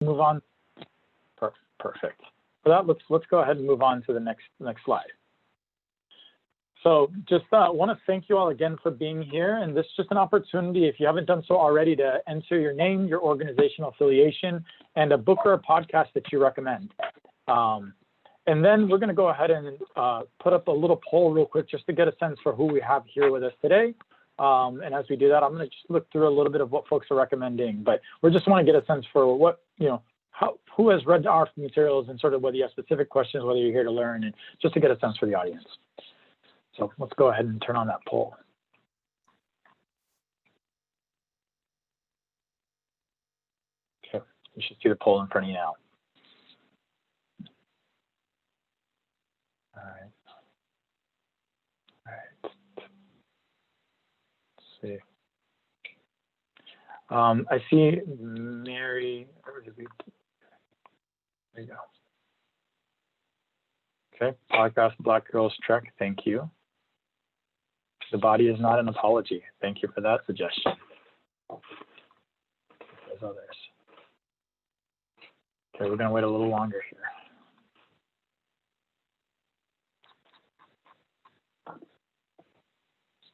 move on? Perfect. For that, let's go ahead and move on to the next slide. So just want to thank you all again for being here, and this is just an opportunity, if you haven't done so already, to enter your name, your organizational affiliation, and a book or a podcast that you recommend. And then we're going to go ahead and put up a little poll real quick just to get a sense for who we have here with us today. And as we do that, I'm going to just look through a little bit of what folks are recommending, but we just want to get a sense for what, who has read our materials and sort of whether you have specific questions, whether you're here to learn, and just to get a sense for the audience. So let's go ahead and turn on that poll. Okay, you should see the poll in front of you now. All right. Let's see. I see Mary. There you go. Okay, podcast Black Girls Trek. Thank you. The body is not an apology. Thank you for that suggestion. There's others. Okay, we're going to wait a little longer here.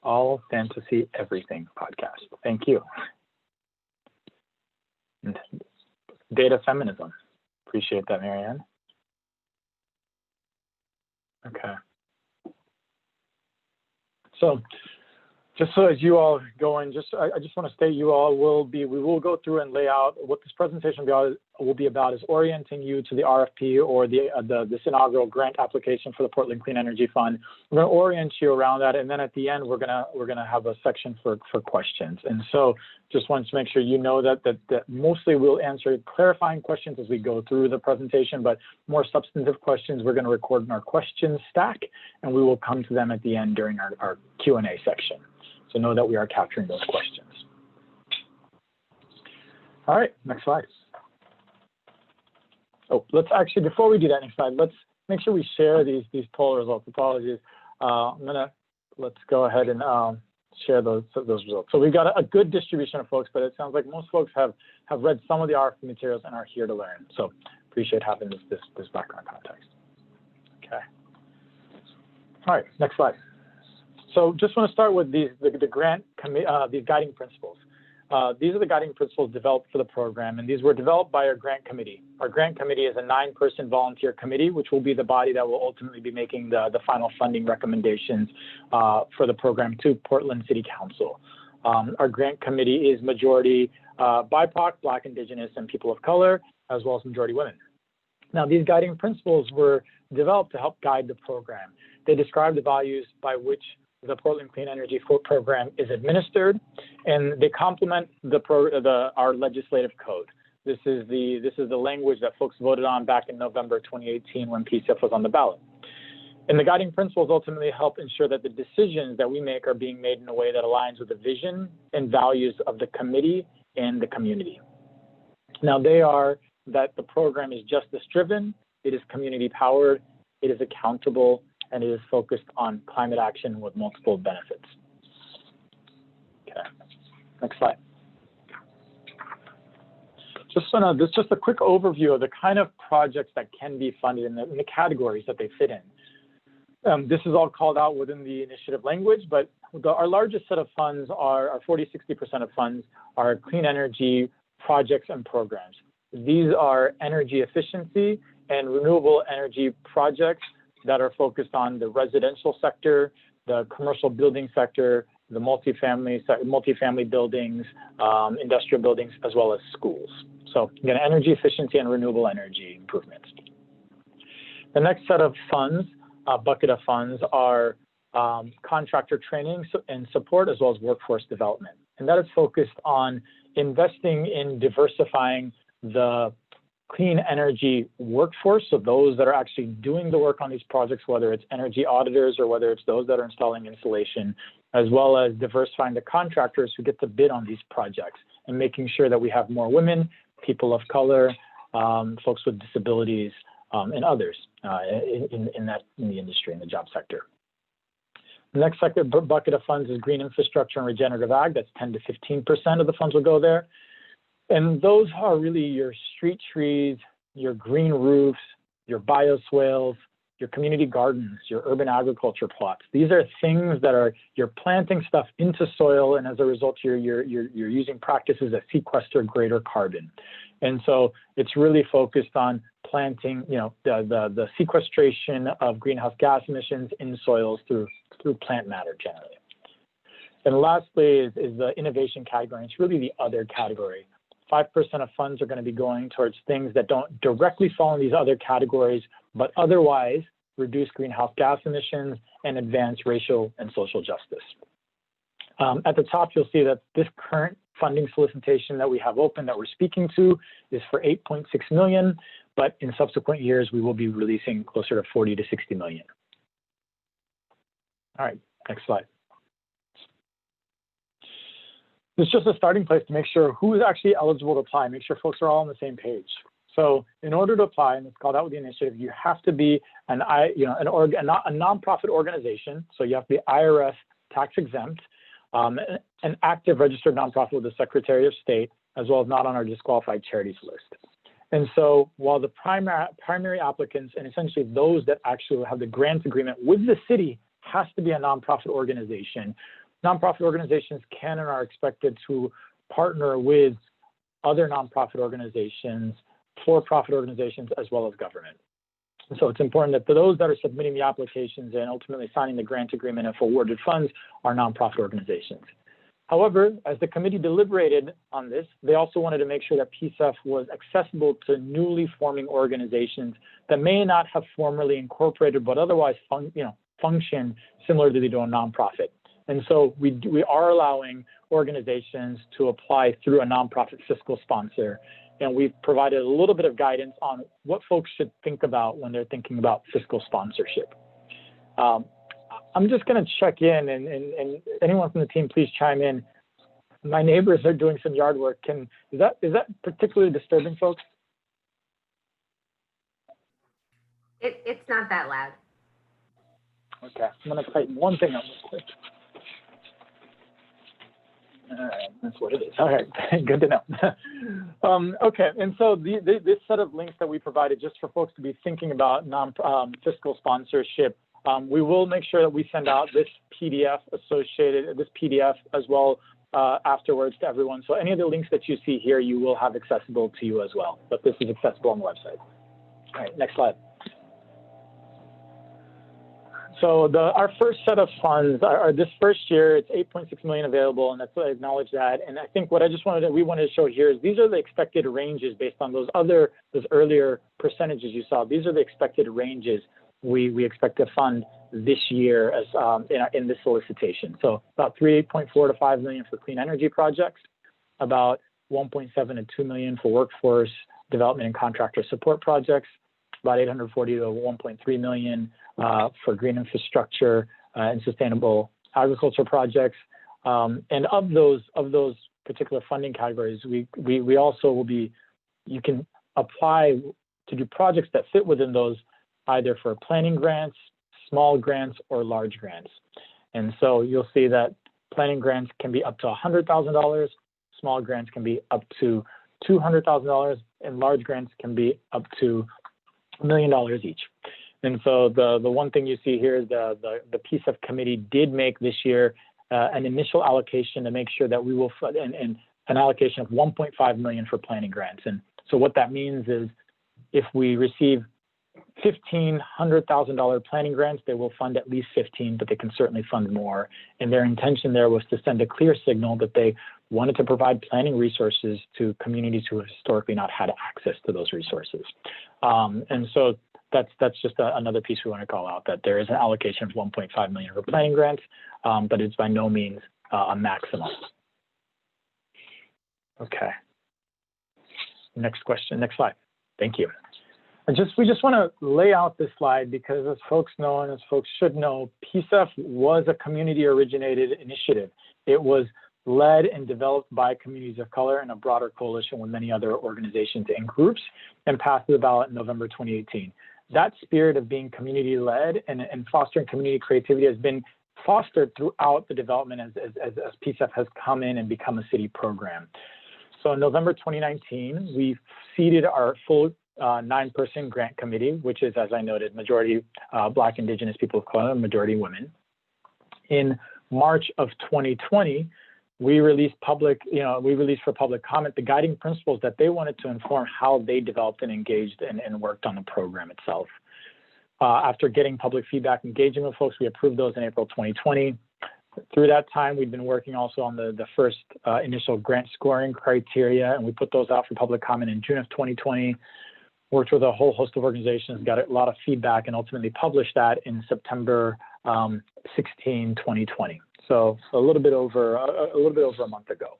All Fantasy Everything podcast. Thank you. And data feminism. Appreciate that, Marianne. Okay. So just so as you all go in, I just want to state we will go through and lay out what this presentation will be about, is orienting you to the RFP or this inaugural grant application for the Portland Clean Energy Fund. We're going to orient you around that, and then at the end we're gonna have a section for questions. And so just wanted to make sure you know that mostly we'll answer clarifying questions as we go through the presentation, but more substantive questions we're going to record in our questions stack, and we will come to them at the end during our Q&A section. So know that we are capturing those questions. All right, next slide. Oh, let's actually, before we do that next slide, let's make sure we share these poll results. Apologies. Let's go ahead and share those results. So we've got a good distribution of folks, but it sounds like most folks have read some of the RFP materials and are here to learn. So appreciate having this background context. Okay. All right, next slide. So just want to start with the grant these guiding principles. These are the guiding principles developed for the program, and these were developed by our grant committee. Our grant committee is a 9-person volunteer committee, which will be the body that will ultimately be making the final funding recommendations for the program to Portland City Council. Our grant committee is majority BIPOC, Black, Indigenous, and people of color, as well as majority women. Now, these guiding principles were developed to help guide the program. They describe the values by which the Portland Clean Energy Program is administered, and they complement our legislative code. This is the language that folks voted on back in November 2018 when PCEF was on the ballot. And the guiding principles ultimately help ensure that the decisions that we make are being made in a way that aligns with the vision and values of the committee and the community. Now, they are that the program is justice-driven, it is community-powered, it is accountable, and it is focused on climate action with multiple benefits. Okay, next slide. This is just a quick overview of the kind of projects that can be funded in the categories that they fit in. This is all called out within the initiative language, but our largest set of funds our 40–60% of funds are clean energy projects and programs. These are energy efficiency and renewable energy projects that are focused on the residential sector, the commercial building sector, the multifamily buildings, industrial buildings, as well as schools. So again, energy efficiency and renewable energy improvements. The next set of funds, bucket of funds, are contractor training and support, as well as workforce development. And that is focused on investing in diversifying the clean energy workforce, so those that are actually doing the work on these projects, whether it's energy auditors or whether it's those that are installing insulation, as well as diversifying the contractors who get to bid on these projects and making sure that we have more women, people of color, folks with disabilities, and others in the industry, in the job sector. The next sector bucket of funds is green infrastructure and regenerative ag. That's 10–15% of the funds will go there. And those are really your street trees, your green roofs, your bioswales, your community gardens, your urban agriculture plots. These are things that are, you're planting stuff into soil, and as a result, you're using practices that sequester greater carbon. And so it's really focused on planting, you know, the sequestration of greenhouse gas emissions in soils through plant matter generally. And lastly is the innovation category. It's really the other category. 5% of funds are going to be going towards things that don't directly fall in these other categories, but otherwise reduce greenhouse gas emissions and advance racial and social justice. At the top, you'll see that this current funding solicitation that we have open that we're speaking to is for 8.6 million, but in subsequent years, we will be releasing closer to 40 to 60 million. All right, next slide. It's just a starting place to make sure who is actually eligible to apply, make sure folks are all on the same page. So in order to apply, and it's called out with the initiative, you have to be a nonprofit organization. So you have to be IRS tax exempt, an active registered nonprofit with the Secretary of State, as well as not on our disqualified charities list. And so while the primary applicants, and essentially those that actually have the grant agreement with the city, has to be a nonprofit organization, nonprofit organizations can and are expected to partner with other nonprofit organizations, for-profit organizations, as well as government. And so it's important that those that are submitting the applications and ultimately signing the grant agreement and awarded funds are nonprofit organizations. However, as the committee deliberated on this, they also wanted to make sure that PCEF was accessible to newly forming organizations that may not have formally incorporated, but otherwise function similar to they do a nonprofit. And so we are allowing organizations to apply through a nonprofit fiscal sponsor. And we've provided a little bit of guidance on what folks should think about when they're thinking about fiscal sponsorship. I'm just going to check in, and anyone from the team, please chime in. My neighbors are doing some yard work. Is that particularly disturbing, folks? It's not that loud. Okay, I'm going to tighten one thing up real quick. All right, that's what it is. All right, good to know. Okay, and so this set of links that we provided just for folks to be thinking about fiscal sponsorship, we will make sure that we send out this PDF as well afterwards to everyone. So any of the links that you see here, you will have accessible to you as well, but this is accessible on the website. All right, next slide. So our first set of funds are this first year, it's 8.6 million available, and that's I acknowledge that. And I think what we wanted to show here is these are the expected ranges based on those earlier percentages you saw. These are the expected ranges we expect to fund this year as in this solicitation. So about 3.4 to 5 million for clean energy projects, about 1.7 to 2 million for workforce development and contractor support projects, about 840 to 1.3 million for green infrastructure and sustainable agriculture projects. And of those particular funding categories, we also will be, you can apply to do projects that fit within those either for planning grants, small grants, or large grants. And so you'll see that planning grants can be up to $100,000, small grants can be up to $200,000, and large grants can be up to $1 million each. And so the one thing you see here is the PCEF committee did make this year an initial allocation to make sure that we will fund an allocation of 1.5 million for planning grants. And so what that means is if we receive $1,500,000 planning grants, they will fund at least 15, but they can certainly fund more. And their intention there was to send a clear signal that they wanted to provide planning resources to communities who have historically not had access to those resources. And so that's just another piece we want to call out, that there is an allocation of 1.5 million for planning grants, but it's by no means a maximum. Okay. Next question, next slide. Thank you. We just want to lay out this slide because as folks know, and as folks should know, PCEF was a community-originated initiative. It was led and developed by communities of color in a broader coalition with many other organizations and groups, and passed the ballot in November 2018. That spirit of being community-led and fostering community creativity has been fostered throughout the development as PCEF has come in and become a city program. So in November 2019, we seeded our full 9-person grant committee, which is, as I noted, majority Black, Indigenous people of color, majority women. In March of 2020, we released for public comment the guiding principles that they wanted to inform how they developed and engaged and worked on the program itself. After getting public feedback, engaging with folks, we approved those in April 2020. Through that time, we've been working also on the first initial grant scoring criteria, and we put those out for public comment in June of 2020. Worked with a whole host of organizations, got a lot of feedback, and ultimately published that in September 16, 2020. So a little bit over a month ago.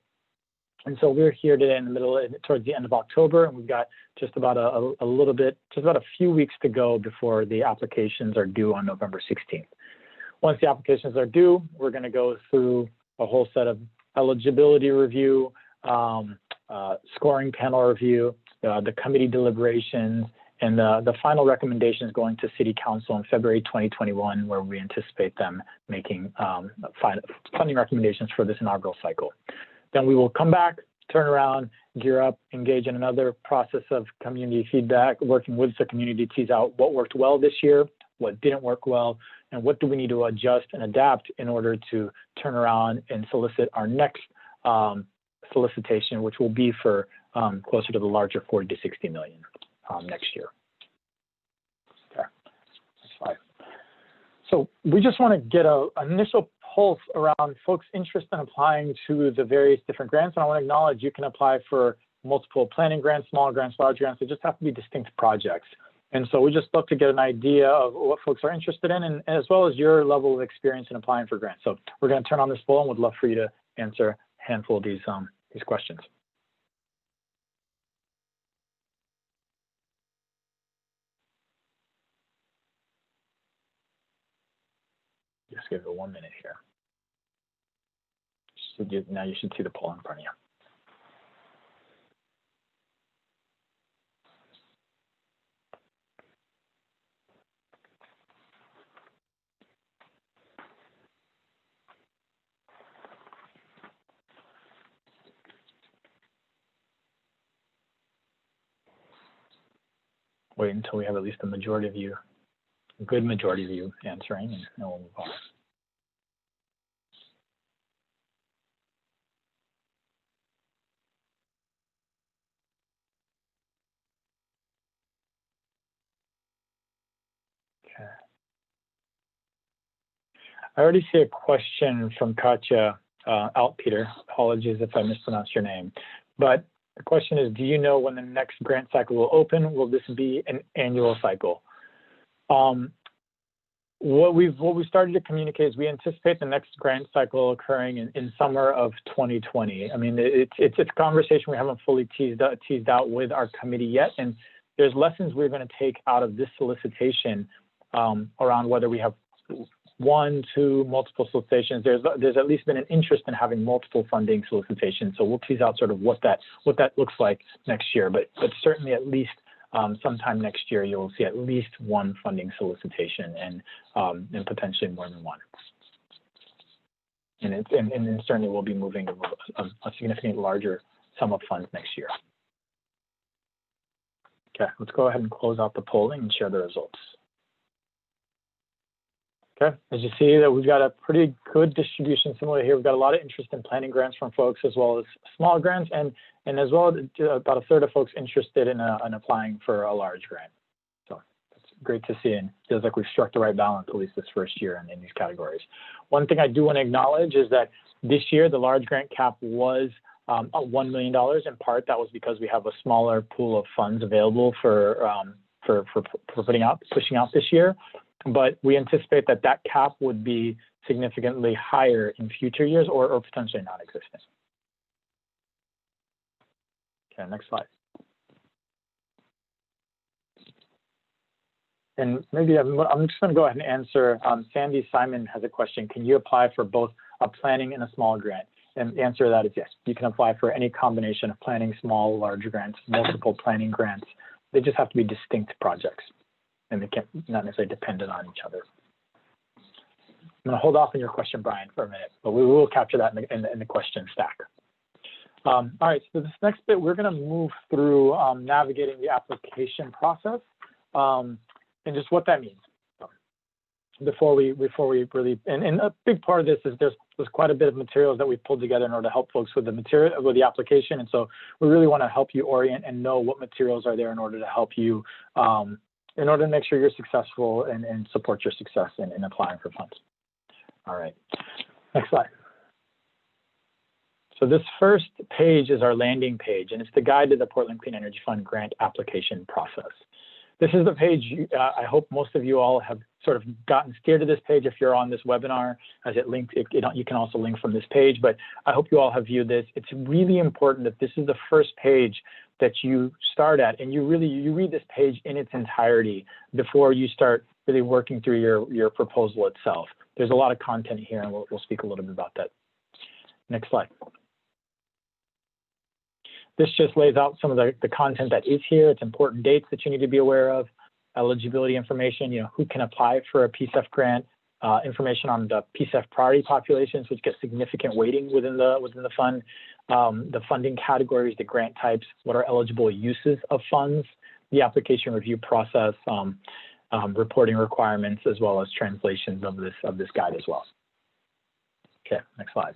And so we're here today in the middle, towards the end of October, and we've got just about a few weeks to go before the applications are due on November 16th. Once the applications are due, we're going to go through a whole set of eligibility review, scoring panel review, the committee deliberations, and the final recommendation is going to City Council in February 2021, where we anticipate them making funding recommendations for this inaugural cycle. Then we will come back, turn around, gear up, engage in another process of community feedback, working with the community to tease out what worked well this year, what didn't work well, and what do we need to adjust and adapt in order to turn around and solicit our next solicitation, which will be for closer to the larger 40 to 60 million next year. Okay, next slide. So we just want to get an initial pulse around folks' interest in applying to the various different grants. And I want to acknowledge you can apply for multiple planning grants, small grants, large grants. They just have to be distinct projects. And so we just love to get an idea of what folks are interested in, and as well as your level of experience in applying for grants. So we're going to turn on this poll and would love for you to answer a handful of these questions. Just give it 1 minute here. Now you should see the poll in front of you. Wait until we have at least a majority of you, a good majority of you answering, and then we'll move on. Okay. I already see a question from Katja Altpeter. Apologies if I mispronounced your name. But the question is, do you know when the next grant cycle will open? Will this be an annual cycle? What we've started to communicate is we anticipate the next grant cycle occurring in summer of 2020. I mean, it's a conversation we haven't fully teased out with our committee yet, and there's lessons we're going to take out of this solicitation around whether we have 1, 2, multiple solicitations. There's at least been an interest in having multiple funding solicitations, so we'll tease out sort of what that looks like next year. But certainly at least sometime next year you'll see at least one funding solicitation and potentially more than one. And certainly we'll be moving to a significantly larger sum of funds next year. Okay, let's go ahead and close out the polling and share the results. Okay, as you see that we've got a pretty good distribution similar here. We've got a lot of interest in planning grants from folks as well as small grants, and as well about a third of folks interested in applying for a large grant. So it's great to see, and feels like we've struck the right balance at least this first year in these categories. One thing I do want to acknowledge is that this year the large grant cap was $1 million. In part, that was because we have a smaller pool of funds available for pushing out this year. But we anticipate that cap would be significantly higher in future years or potentially non-existent. Okay, next slide. And maybe I'm just going to go ahead and answer. Sandy Simon has a question. Can you apply for both a planning and a small grant? And the answer to that is yes. You can apply for any combination of planning, small, large grants, multiple planning grants. They just have to be distinct projects, and they can't not necessarily dependent on each other. I'm going to hold off on your question, Brian, for a minute, but we will capture that in the question stack. All right, so this next bit, we're going to move through navigating the application process and just what that means. Before we really, and a big part of this is there's quite a bit of materials that we've pulled together in order to help folks with the application, and so we really want to help you orient and know what materials are there in order to help you, in order to make sure you're successful and support your success in applying for funds. All right, next slide. So this first page is our landing page, and it's the guide to the Portland Clean Energy Fund grant application process. This is the page, I hope most of you all have sort of gotten steered to this page if you're on this webinar, as it linked, you can also link from this page, but I hope you all have viewed this. It's really important that this is the first page that you start at, and you read this page in its entirety before you start really working through your proposal itself. There's a lot of content here, and we'll speak a little bit about that. Next slide. This just lays out some of the content that is here. It's important dates that you need to be aware of, eligibility information, who can apply for a PCEF grant, information on the PCEF priority populations, which get significant weighting within the fund, the funding categories, the grant types, what are eligible uses of funds, the application review process, reporting requirements, as well as translations of this guide as well. Okay, next slide.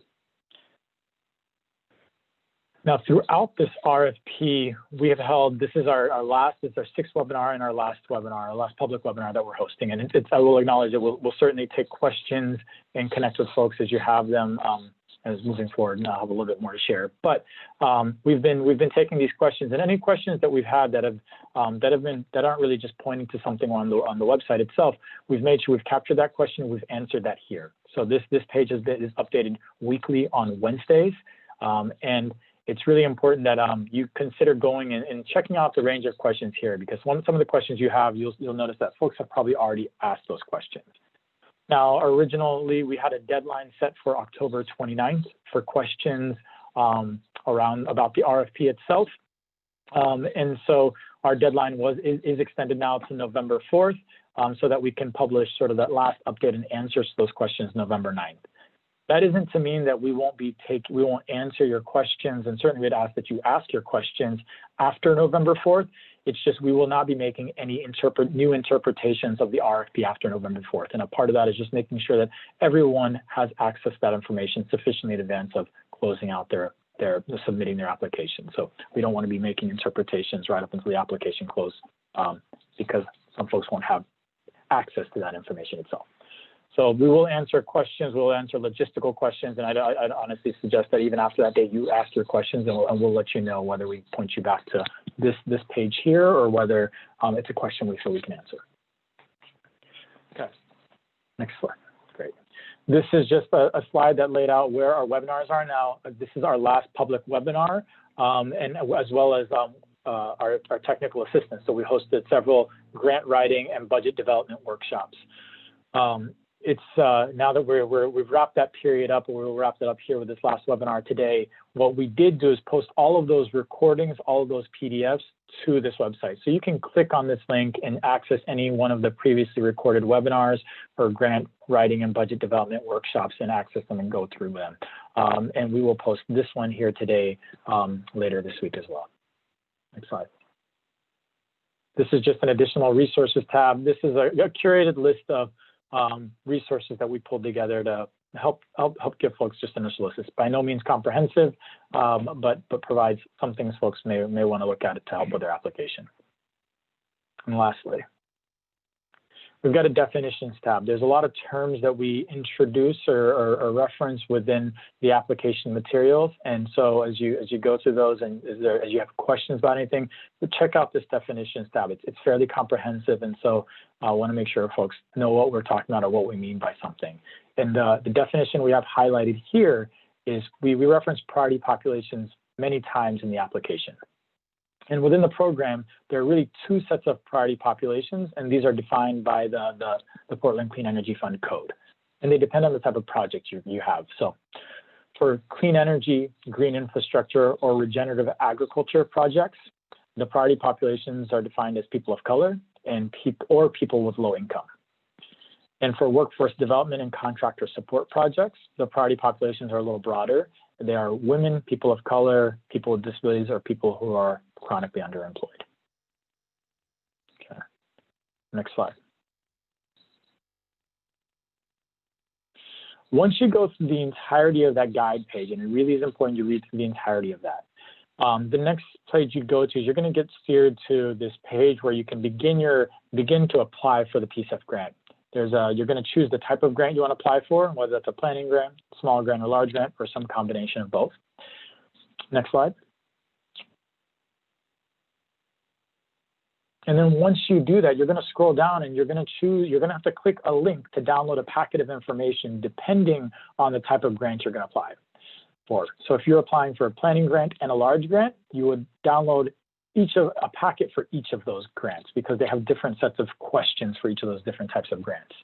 Now, throughout this RFP, we have held, this is our sixth webinar and our last public webinar that we're hosting. And I will acknowledge that we'll certainly take questions and connect with folks as you have them as moving forward, and I'll have a little bit more to share. But we've been taking these questions, and any questions that we've had that aren't really just pointing to something on the website itself, we've made sure we've captured that question and we've answered that here. So this page is updated weekly on Wednesdays, and it's really important that you consider going and checking out the range of questions here, because some of the questions you have, you'll notice that folks have probably already asked those questions. Now, originally, we had a deadline set for October 29th for questions about the RFP itself. And so our deadline is extended now to November 4th, so that we can publish sort of that last update and answers to those questions November 9th. That isn't to mean that we won't answer your questions, and certainly we'd ask that you ask your questions after November 4th. It's just we will not be making any new interpretations of the RFP after November 4th. And a part of that is just making sure that everyone has access to that information sufficiently in advance of closing out submitting their application. So we don't want to be making interpretations right up until the application close, because some folks won't have access to that information itself. So we will answer questions, we'll answer logistical questions, and I'd honestly suggest that even after that date, you ask your questions, and we'll let you know whether we point you back to this page here or whether it's a question we feel we can answer. Okay, next slide. Great. This is just a slide that laid out where our webinars are now. This is our last public webinar, and as well as our technical assistance. So we hosted several grant writing and budget development workshops. It's now that we've wrapped that period up, and we'll wrap it up here with this last webinar today. What we did do is post all of those recordings, all of those PDFs to this website. So you can click on this link and access any one of the previously recorded webinars or grant writing and budget development workshops and access them and go through them. And we will post this one here today, later this week as well. Next slide. This is just an additional resources tab. This is a curated list of resources that we pulled together to help give folks just initial assist. By no means comprehensive, but provides some things folks may want to look at it to help with their application. And lastly, we've got a definitions tab. There's a lot of terms that we introduce or reference within the application materials, and so as you go through those and as you have questions about anything, check out this definitions tab. It's fairly comprehensive, and so I want to make sure folks know what we're talking about or what we mean by something. And the definition we have highlighted here is we reference priority populations many times in the application. And within the program, there are really two sets of priority populations, and these are defined by the Portland Clean Energy Fund code. And they depend on the type of project you have. So for clean energy, green infrastructure, or regenerative agriculture projects, the priority populations are defined as people of color and people with low income. And for workforce development and contractor support projects, the priority populations are a little broader, They are women, people of color, people with disabilities, or people who are chronically underemployed. Okay, next slide. Once you go through the entirety of that guide page, and it really is important you read through the entirety of that, the next page you go to is you're going to get steered to this page where you can begin to apply for the PCEF grant. You're going to choose the type of grant you want to apply for, whether that's a planning grant, small grant, or large grant, or some combination of both. Next slide. And then once you do that, you're going to scroll down and you're going to have to click a link to download a packet of information depending on the type of grant you're going to apply for. So if you're applying for a planning grant and a large grant, you would download a packet for each of those grants because they have different sets of questions for each of those different types of grants.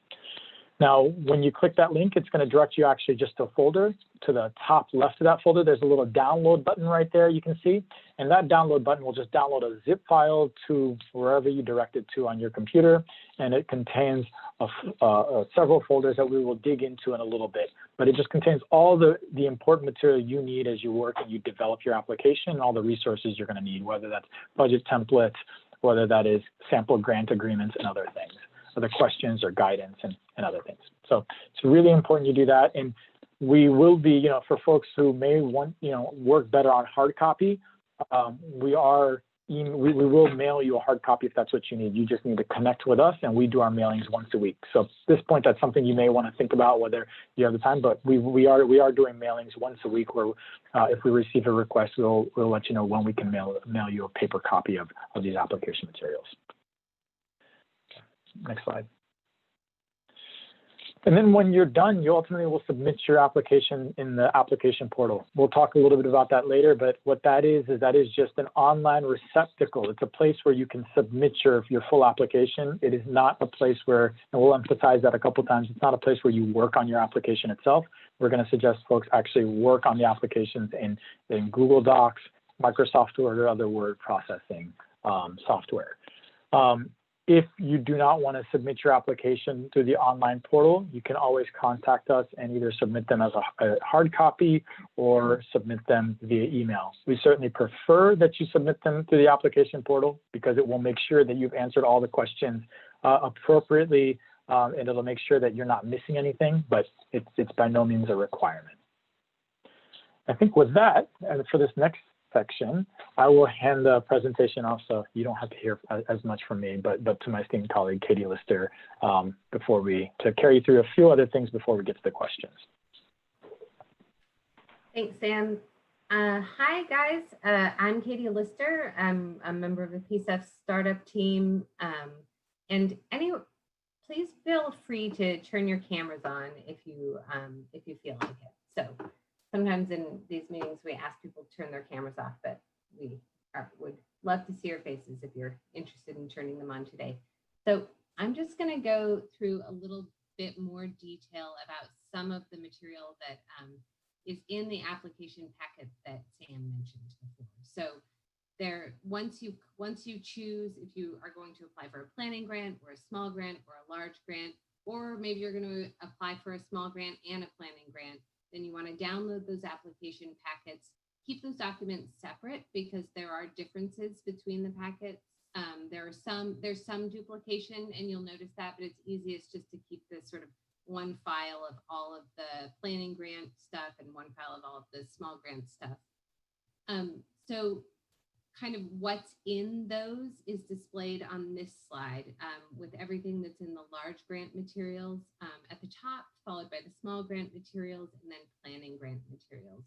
Now, when you click that link, it's going to direct you actually just to a folder. To the top left of that folder, there's a little download button right there you can see. And that download button will just download a zip file to wherever you direct it to on your computer. And it contains several folders that we will dig into in a little bit. But it just contains all the important material you need as you work and you develop your application and all the resources you're going to need, whether that's budget templates, whether that is sample grant agreements and other things, other questions or guidance and other things. So it's really important you do that. And we will be, for folks who may want, work better on hard copy, we will mail you a hard copy if that's what you need. You just need to connect with us, and we do our mailings once a week. So at this point, that's something you may want to think about whether you have the time. But we are doing mailings once a week. Where if we receive a request, we'll let you know when we can mail you a paper copy of these application materials. Next slide. And then when you're done, you ultimately will submit your application in the application portal. We'll talk a little bit about that later, but what that is just an online receptacle. It's a place where you can submit your full application. It is not a place where, and we'll emphasize that a couple times, it's not a place where you work on your application itself. We're going to suggest folks actually work on the applications in Google Docs, Microsoft Word, or other word processing software. If you do not want to submit your application through the online portal, you can always contact us and either submit them as a hard copy or submit them via email. We certainly prefer that you submit them through the application portal because it will make sure that you've answered all the questions appropriately, and it'll make sure that you're not missing anything, but it's by no means a requirement. I think with that, and for this next section, I will hand the presentation off so you don't have to hear as much from me, but to my esteemed colleague, Katie Lister, to carry you through a few other things before we get to the questions. Thanks, Sam. Hi, guys. I'm Katie Lister. I'm a member of the PCEF startup team. Please feel free to turn your cameras on if you feel like it. So sometimes in these meetings, we ask people to turn their cameras off, but we would love to see your faces if you're interested in turning them on today. So I'm just going to go through a little bit more detail about some of the material that is in the application packet that Sam mentioned before. So once you choose if you are going to apply for a planning grant or a small grant or a large grant, or maybe you're going to apply for a small grant and a planning grant, then you want to download those application packets. Keep those documents separate because there are differences between the packets. There's some duplication, and you'll notice that, but it's easiest just to keep this sort of one file of all of the planning grant stuff and one file of all of the small grant stuff. So kind of what's in those is displayed on this slide with everything that's in the large grant materials at the top, followed by the small grant materials, and then planning grant materials.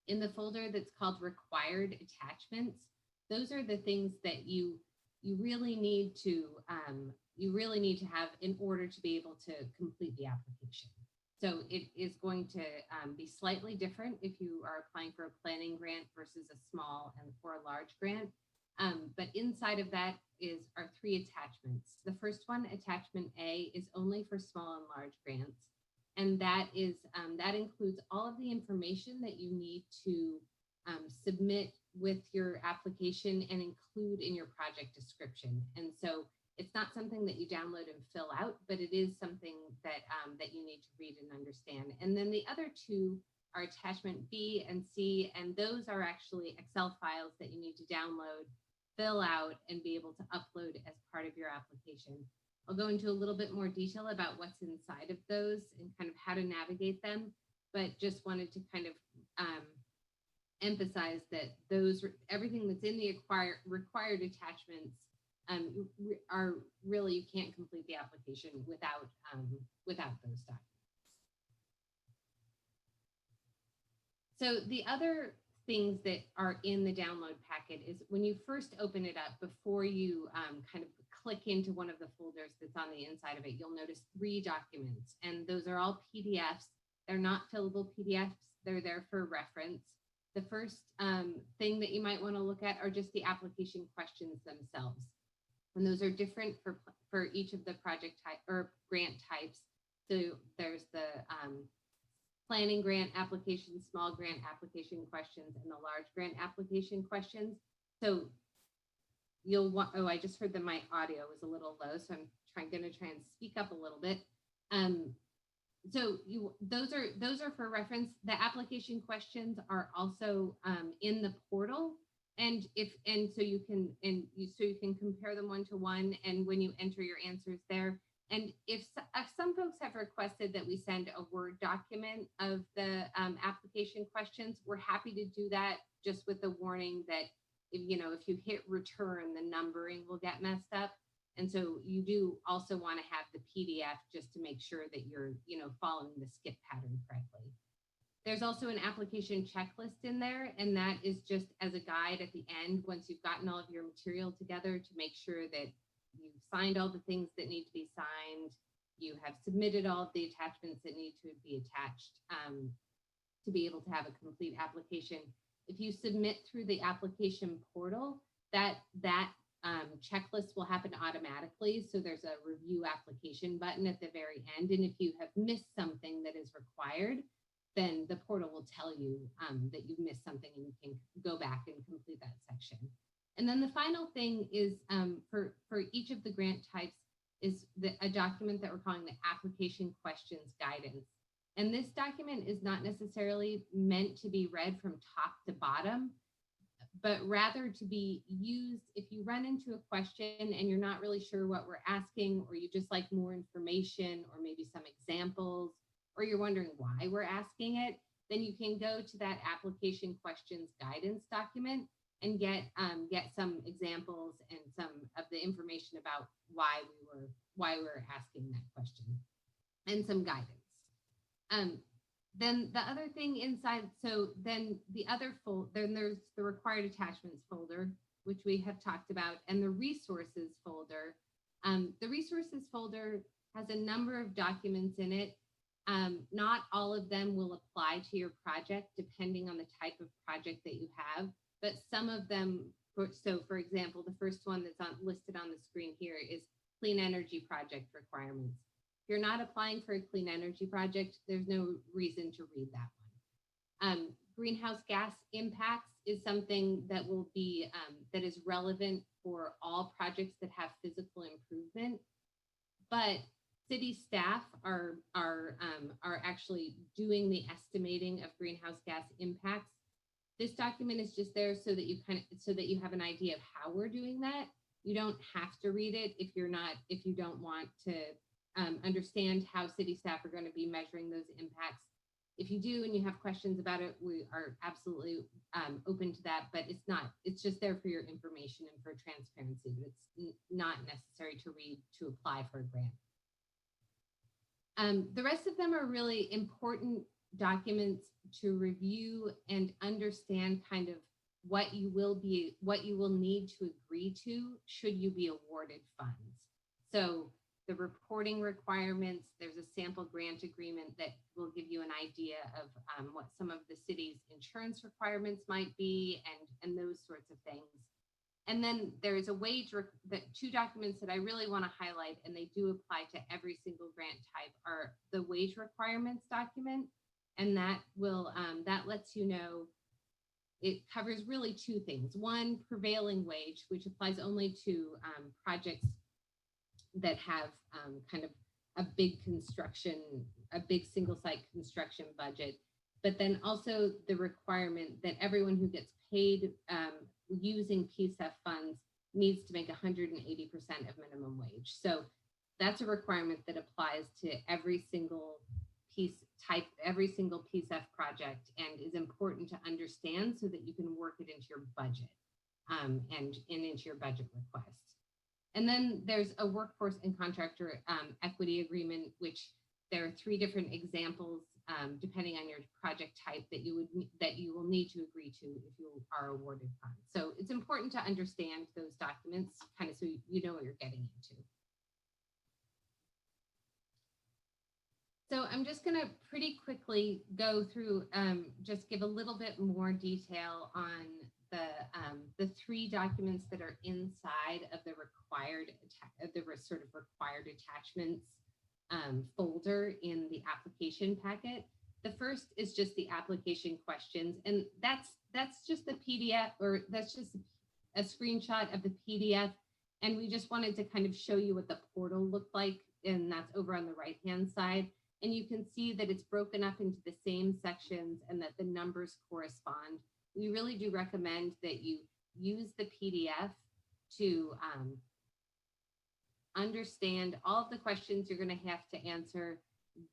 In the folder that's called required attachments, those are the things that you really need to have in order to be able to complete the application. So it is going to be slightly different if you are applying for a planning grant versus a small and for a large grant. But inside of that are 3 attachments. The first one, attachment A, is only for small and large grants. And that includes all of the information that you need to submit with your application and include in your project description. And so it's not something that you download and fill out, but it is something that that you need to read and understand. And then the other 2 are attachment B and C, and those are actually Excel files that you need to download, fill out, and be able to upload as part of your application. I'll go into a little bit more detail about what's inside of those and kind of how to navigate them, but just wanted to kind of emphasize that everything that's in the required attachments are really, you can't complete the application without those documents. So the other things that are in the download packet is when you first open it up, before you kind of click into one of the folders that's on the inside of it, you'll notice 3 documents, and those are all PDFs. They're not fillable PDFs. They're there for reference. The first thing that you might want to look at are just the application questions themselves. And those are different for each of the project type or grant types. So there's the planning grant application, small grant application questions, and the large grant application questions. So you'll want, I just heard that my audio was a little low, so I'm going to try and speak up a little bit. So those are for reference. The application questions are also in the portal, and so you can compare them one-to-one, and when you enter your answers there. And if some folks have requested that we send a Word document of the application questions, we're happy to do that, just with the warning that if you hit return, the numbering will get messed up. And so you do also want to have the PDF just to make sure that you're following the skip pattern correctly. There's also an application checklist in there, and that is just as a guide at the end, once you've gotten all of your material together, to make sure that you've signed all the things that need to be signed, you have submitted all of the attachments that need to be attached to be able to have a complete application. If you submit through the application portal, that checklist will happen automatically. So there's a review application button at the very end. And if you have missed something that is required, then the portal will tell you that you've missed something, and you can go back and complete that section. And then the final thing is for each of the grant types is a document that we're calling the application questions guidance. And this document is not necessarily meant to be read from top to bottom, but rather to be used if you run into a question and you're not really sure what we're asking, or you just like more information, or maybe some examples, or you're wondering why we're asking it, then you can go to that application questions guidance document and get some examples and some of the information about why we're asking that question, and some guidance. Then the other thing inside, so then there's the required attachments folder, which we have talked about, and the resources folder. The resources folder has a number of documents in it. Not all of them will apply to your project, depending on the type of project that you have, but some of them, for example, the first one that's listed on the screen here is clean energy project requirements. If you're not applying for a clean energy project, there's no reason to read that one. Greenhouse gas impacts is something that will be that is relevant for all projects that have physical improvement, but city staff are actually doing the estimating of greenhouse gas impacts. This document is just there so that you have an idea of how we're doing that. You don't have to read it if you don't want to understand how city staff are going to be measuring those impacts. If you do and you have questions about it, we are absolutely open to that, but it's just there for your information and for transparency, but it's not necessary to read to apply for a grant. The rest of them are really important documents to review and understand kind of what you will need to agree to should you be awarded funds. So the reporting requirements, there's a sample grant agreement that will give you an idea of what some of the city's insurance requirements might be, and those sorts of things. And then there's a two documents that I really want to highlight, and they do apply to every single grant type, are the wage requirements document. And that lets you know, it covers really two things. One, prevailing wage, which applies only to projects that have kind of a big single site construction budget. but then also the requirement that everyone who gets paid using PCEF funds needs to make 180% of minimum wage. So that's a requirement that applies to every single every single PCEF project, and is important to understand so that you can work it into your budget and into your budget request. And then there's a workforce and contractor equity agreement, which there are 3 different examples depending on your project type that you will need to agree to if you are awarded funds. So it's important to understand those documents kind of so you know what you're getting into. So I'm just going to pretty quickly go through, just give a little bit more detail on the 3 documents that are inside of the required attachments folder in the application packet. The first is just the application questions, and that's just the PDF, or that's just a screenshot of the PDF. And we just wanted to kind of show you what the portal looked like, and that's over on the right-hand side. And you can see that it's broken up into the same sections and that the numbers correspond. We really do recommend that you use the PDF to understand all of the questions you're going to have to answer,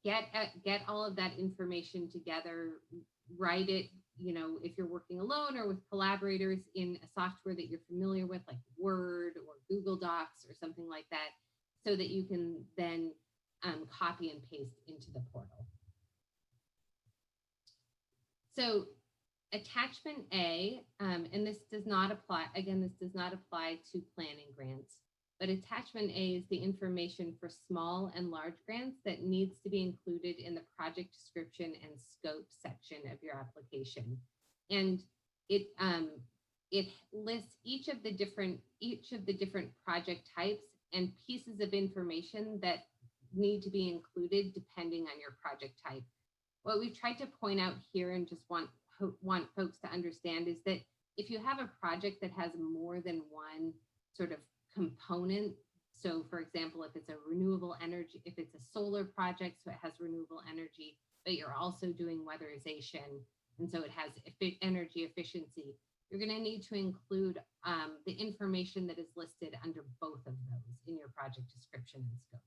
get all of that information together, write it, if you're working alone or with collaborators in a software that you're familiar with, like Word or Google Docs or something like that, so that you can then copy and paste into the portal. So attachment A, and this does not apply, again, this does not apply to planning grants, but attachment A is the information for small and large grants that needs to be included in the project description and scope section of your application. And it lists each of the different project types and pieces of information that need to be included depending on your project type. What we've tried to point out here and just want folks to understand is that if you have a project that has more than one sort of component, so for example, if it's a renewable energy, if it's a solar project, so it has renewable energy, but you're also doing weatherization, and so it has energy efficiency, you're going to need to include the information that is listed under both of those in your project description and scope.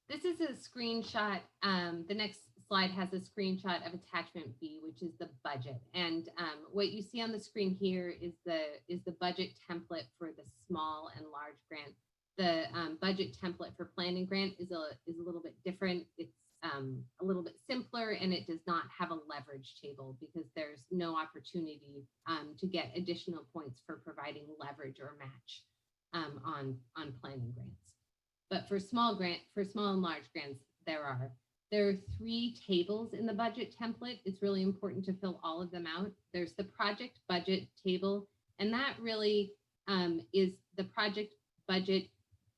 This is a screenshot. The next slide has a screenshot of attachment B, which is the budget. And what you see on the screen here is the budget template for the small and large grant. The budget template for planning grant is a little bit different. It's a little bit simpler, and it does not have a leverage table because there's no opportunity to get additional points for providing leverage or match on planning grants. But for small and large grants, there are 3 tables in the budget template. It's really important to fill all of them out. There's the project budget table, and that really is the project budget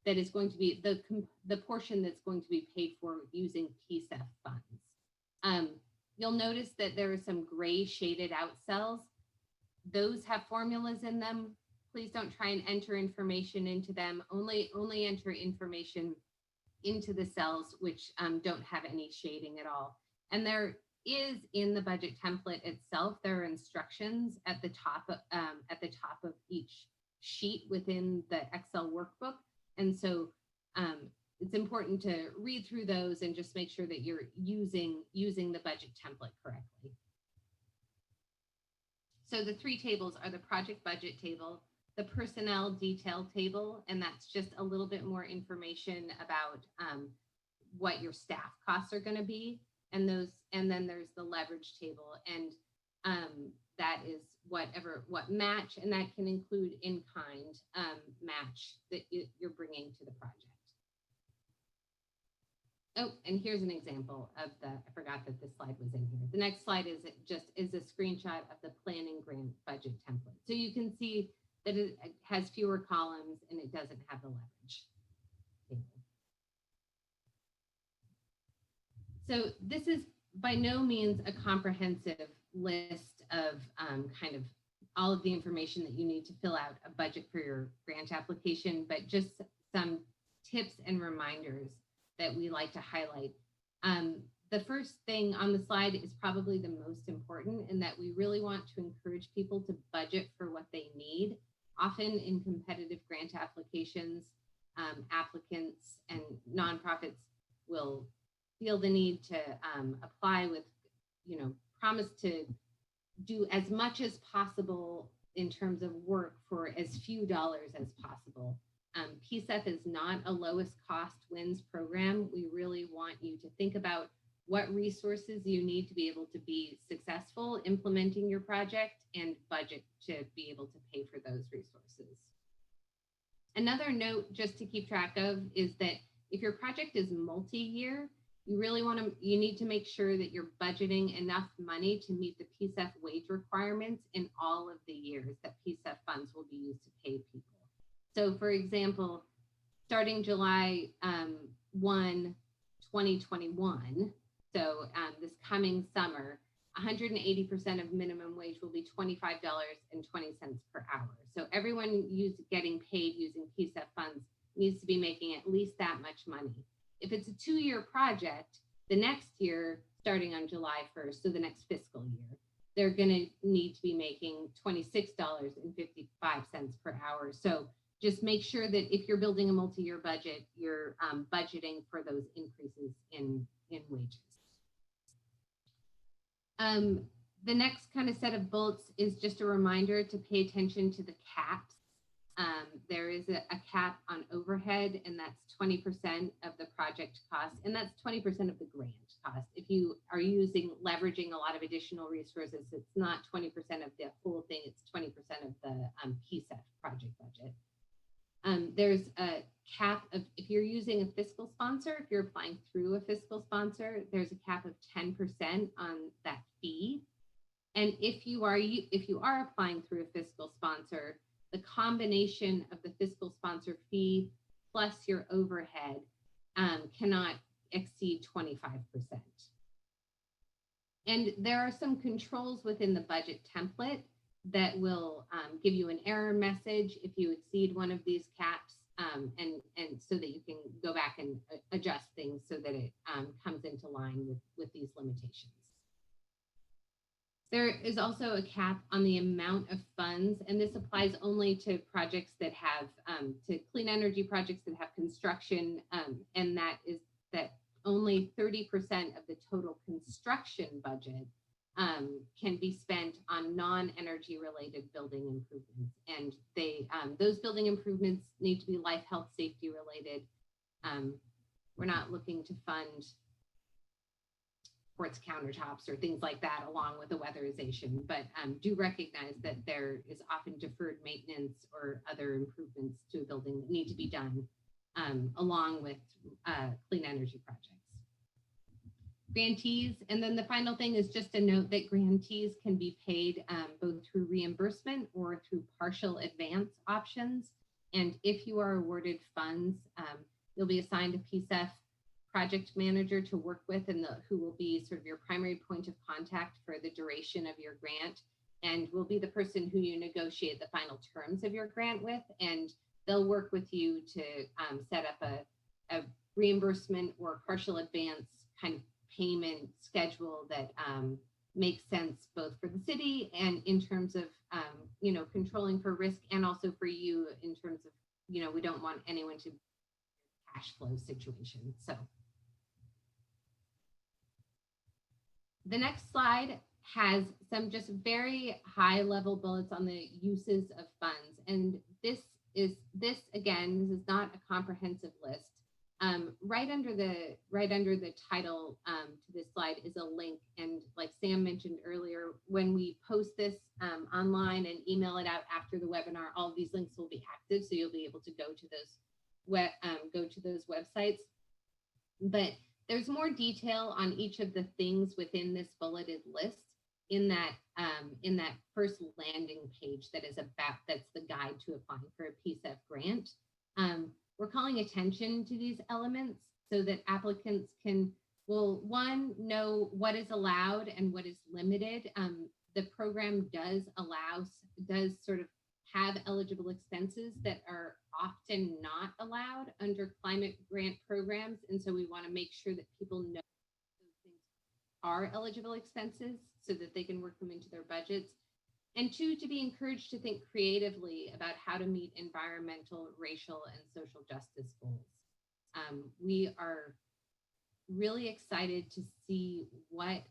that is going to be the portion that's going to be paid for using PCEF funds. You'll notice that there are some gray shaded out cells. Those have formulas in them. Please don't try and enter information into them. Only enter information into the cells which don't have any shading at all. And there is in the budget template itself, there are instructions at the top of each sheet within the Excel workbook. And so it's important to read through those and just make sure that you're using the budget template correctly. So the 3 tables are the project budget table, the personnel detail table, and that's just a little bit more information about what your staff costs are going to be, and then there's the leverage table, and that is what match, and that can include in-kind match that you're bringing to the project. Oh, and here's an example of I forgot that this slide was in here. The next slide is a screenshot of the planning grant budget template. So you can see that it has fewer columns and it doesn't have the leverage table. So this is by no means a comprehensive list of kind of all of the information that you need to fill out a budget for your grant application, but just some tips and reminders. that we like to highlight. The first thing on the slide is probably the most important, in that we really want to encourage people to budget for what they need. Often in competitive grant applications, applicants and nonprofits will feel the need to apply with, promise to do as much as possible in terms of work for as few dollars as possible. PCEF is not a lowest cost wins program. We really want you to think about what resources you need to be able to be successful implementing your project, and budget to be able to pay for those resources. Another note just to keep track of is that if your project is multi-year, you need to make sure that you're budgeting enough money to meet the PCEF wage requirements in all of the years that PCEF funds will be used to pay people. So for example, starting July 1, 2021, so this coming summer, 180% of minimum wage will be $25.20 per hour. So everyone getting paid using PCEF funds needs to be making at least that much money. If it's a 2-year project, the next year, starting on July 1st, so the next fiscal year, they're going to need to be making $26.55 per hour. So just make sure that if you're building a multi-year budget, you're budgeting for those increases in wages. The next kind of set of bullets is just a reminder to pay attention to the caps. There is a cap on overhead, and that's 20% of the project cost, and that's 20% of the grant cost. If you are leveraging a lot of additional resources, it's not 20% of the whole thing, it's 20% of the PCEF project budget. There's a cap of, if you're using a fiscal sponsor, if you're applying through a fiscal sponsor, there's a cap of 10% on that fee. And if you are applying through a fiscal sponsor, the combination of the fiscal sponsor fee plus your overhead cannot exceed 25%. And there are some controls within the budget template that will give you an error message if you exceed one of these caps, and so that you can go back and adjust things so that it comes into line with these limitations. There is also a cap on the amount of funds, and this applies only to projects that have, to clean energy projects that have construction, and that is that only 30% of the total construction budget can be spent on non-energy related building improvements. And those building improvements need to be life, health, safety related. We're not looking to fund quartz countertops or things like that along with the weatherization, but do recognize that there is often deferred maintenance or other improvements to a building that need to be done along with clean energy projects. Grantees, and then the final thing is just a note that grantees can be paid both through reimbursement or through partial advance options. And if you are awarded funds, you'll be assigned a PCEF project manager to work with, and who will be sort of your primary point of contact for the duration of your grant, and will be the person who you negotiate the final terms of your grant with. And they'll work with you to set up a reimbursement or partial advance kind of payment schedule that makes sense both for the city and in terms of controlling for risk, and also for you in terms of we don't want anyone to cash flow situation. So the next slide has some just very high level bullets on the uses of funds, and this is not a comprehensive list. Right under the title to this slide is a link, and like Sam mentioned earlier, when we post this online and email it out after the webinar, all of these links will be active, so you'll be able to go to those websites. But there's more detail on each of the things within this bulleted list in that first landing page that's the guide to applying for a PCEF grant. We're calling attention to these elements so that applicants can, one, know what is allowed and what is limited. The program does sort of have eligible expenses that are often not allowed under climate grant programs. And so we want to make sure that people know those things are eligible expenses so that they can work them into their budgets. And two, to be encouraged to think creatively about how to meet environmental, racial, and social justice goals. We are really excited to see what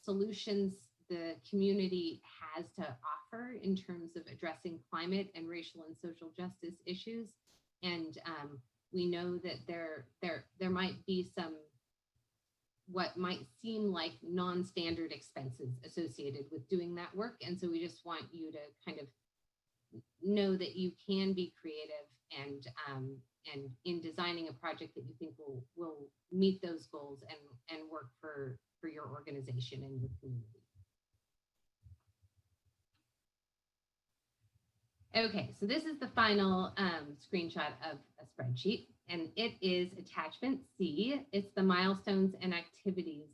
solutions the community has to offer in terms of addressing climate and racial and social justice issues. And we know that there might be some what might seem like non-standard expenses associated with doing that work. And so we just want you to kind of know that you can be creative and in designing a project that you think will meet those goals and work for your organization and your community. Okay, so this is the final screenshot of a spreadsheet, and it is attachment C. It's the milestones and activities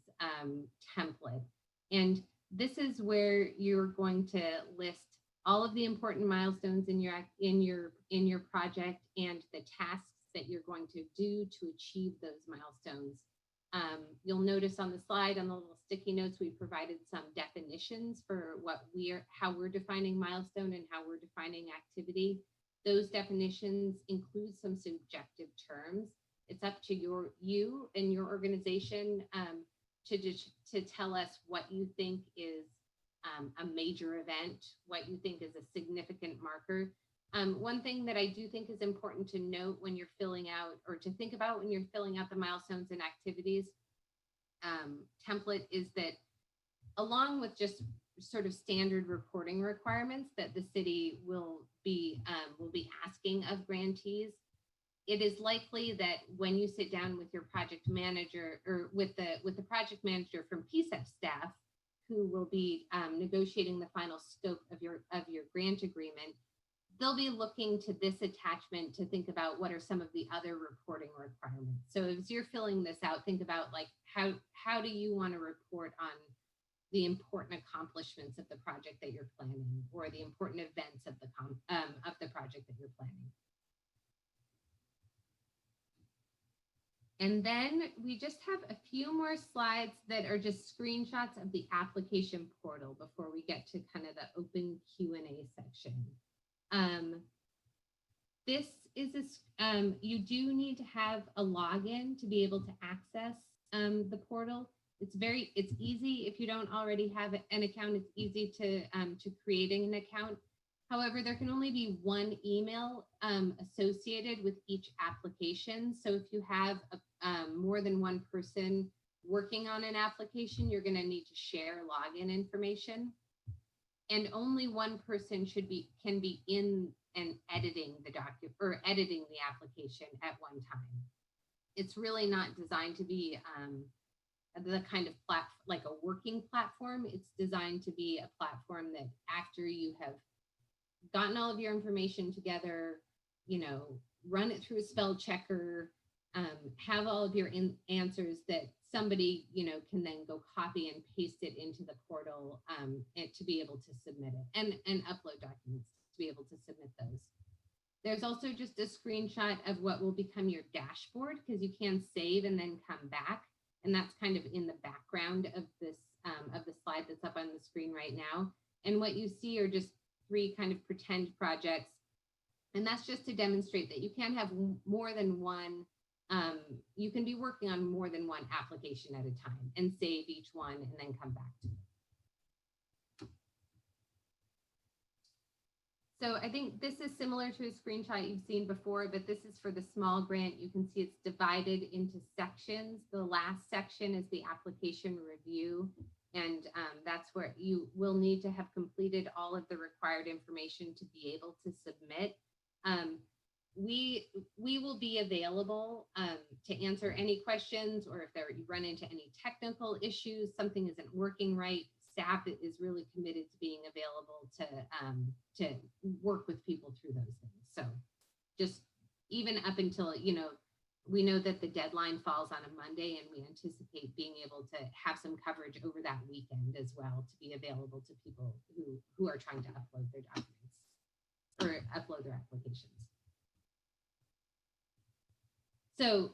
template. And this is where you're going to list all of the important milestones in your project and the tasks that you're going to do to achieve those milestones. You'll notice on the slide, on the little sticky notes, we provided some definitions for how we're defining milestone and how we're defining activity. Those definitions include some subjective terms. It's up to you and your organization to tell us what you think is a major event, what you think is a significant marker. One thing that I do think is important to note when you're filling out, or to think about when you're filling out the milestones and activities template, is that along with just sort of standard reporting requirements that the city will be asking of grantees, it is likely that when you sit down with your project manager or with the project manager from PCEF staff, who will be negotiating the final scope of your grant agreement, they'll be looking to this attachment to think about what are some of the other reporting requirements. So as you're filling this out, think about like how do you want to report on the important accomplishments of the project that you're planning, or the important events of the project that you're planning. And then we just have a few more slides that are just screenshots of the application portal before we get to kind of the open Q&A section. This is you do need to have a login to be able to access the portal. It's easy if you don't already have an account. It's easy to creating an account. However, there can only be one email associated with each application. So if you have more than one person working on an application, you're going to need to share login information. And only one person can be in and editing the document or editing the application at one time. It's really not designed to be the kind of like a working platform. It's designed to be a platform that after you have gotten all of your information together, run it through a spell checker, have all of your answers, that somebody, can then go copy and paste it into the portal and to be able to submit it, and upload documents to be able to submit those. There's also just a screenshot of what will become your dashboard, because you can save and then come back. And that's kind of in the background of this, of the slide that's up on the screen right now. And what you see are just 3 kind of pretend projects. And that's just to demonstrate that you can have more than one, you can be working on more than one application at a time and save each one and then come back to it. So I think this is similar to a screenshot you've seen before, but this is for the small grant. You can see it's divided into sections. The last section is the application review. And that's where you will need to have completed all of the required information to be able to submit. We will be available to answer any questions, or if you run into any technical issues, something isn't working right. Staff is really committed to being available to work with people through those things. So just even up until, we know that the deadline falls on a Monday, and we anticipate being able to have some coverage over that weekend as well to be available to people who are trying to upload their documents. applications. So,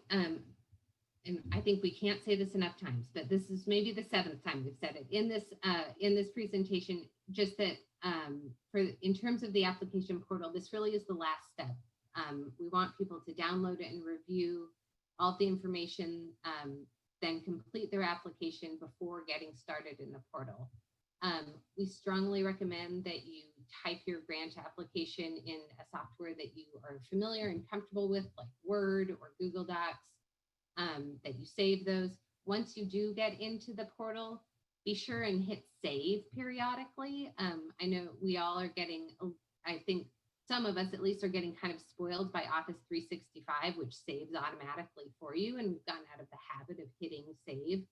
and I think we can't say this enough times, but this is maybe the 7th time we've said it in this presentation, just that in terms of the application portal, this really is the last step. We want people to download it and review all the information, then complete their application before getting started in the portal. We strongly recommend that you type your grant application in a software that you are familiar and comfortable with, like Word or Google Docs, that you save those. Once you do get into the portal, be sure and hit save periodically. I know we all are getting, I think some of us at least are getting kind of spoiled by Office 365, which saves automatically for you. And we've gotten out of the habit of hitting save,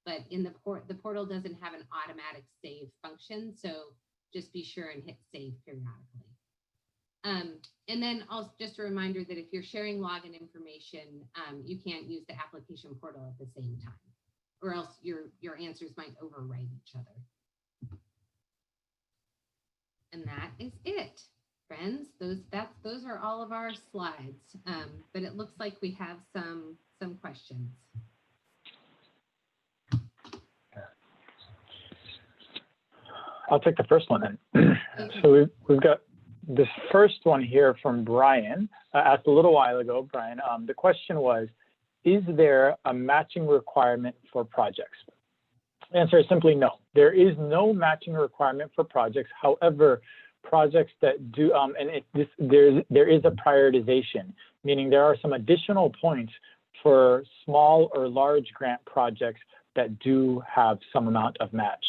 but in the portal doesn't have an automatic save function. So just be sure and hit save periodically. And then also just a reminder that if you're sharing login information, you can't use the application portal at the same time, or else your answers might overwrite each other. And that is it, friends. Those are all of our slides. But it looks like we have some questions. I'll take the first one then. So we've got this first one here from Brian, asked a little while ago, Brian. The question was, is there a matching requirement for projects? The answer is simply no. There is no matching requirement for projects. However, projects that do, there is a prioritization, meaning there are some additional points for small or large grant projects that do have some amount of match.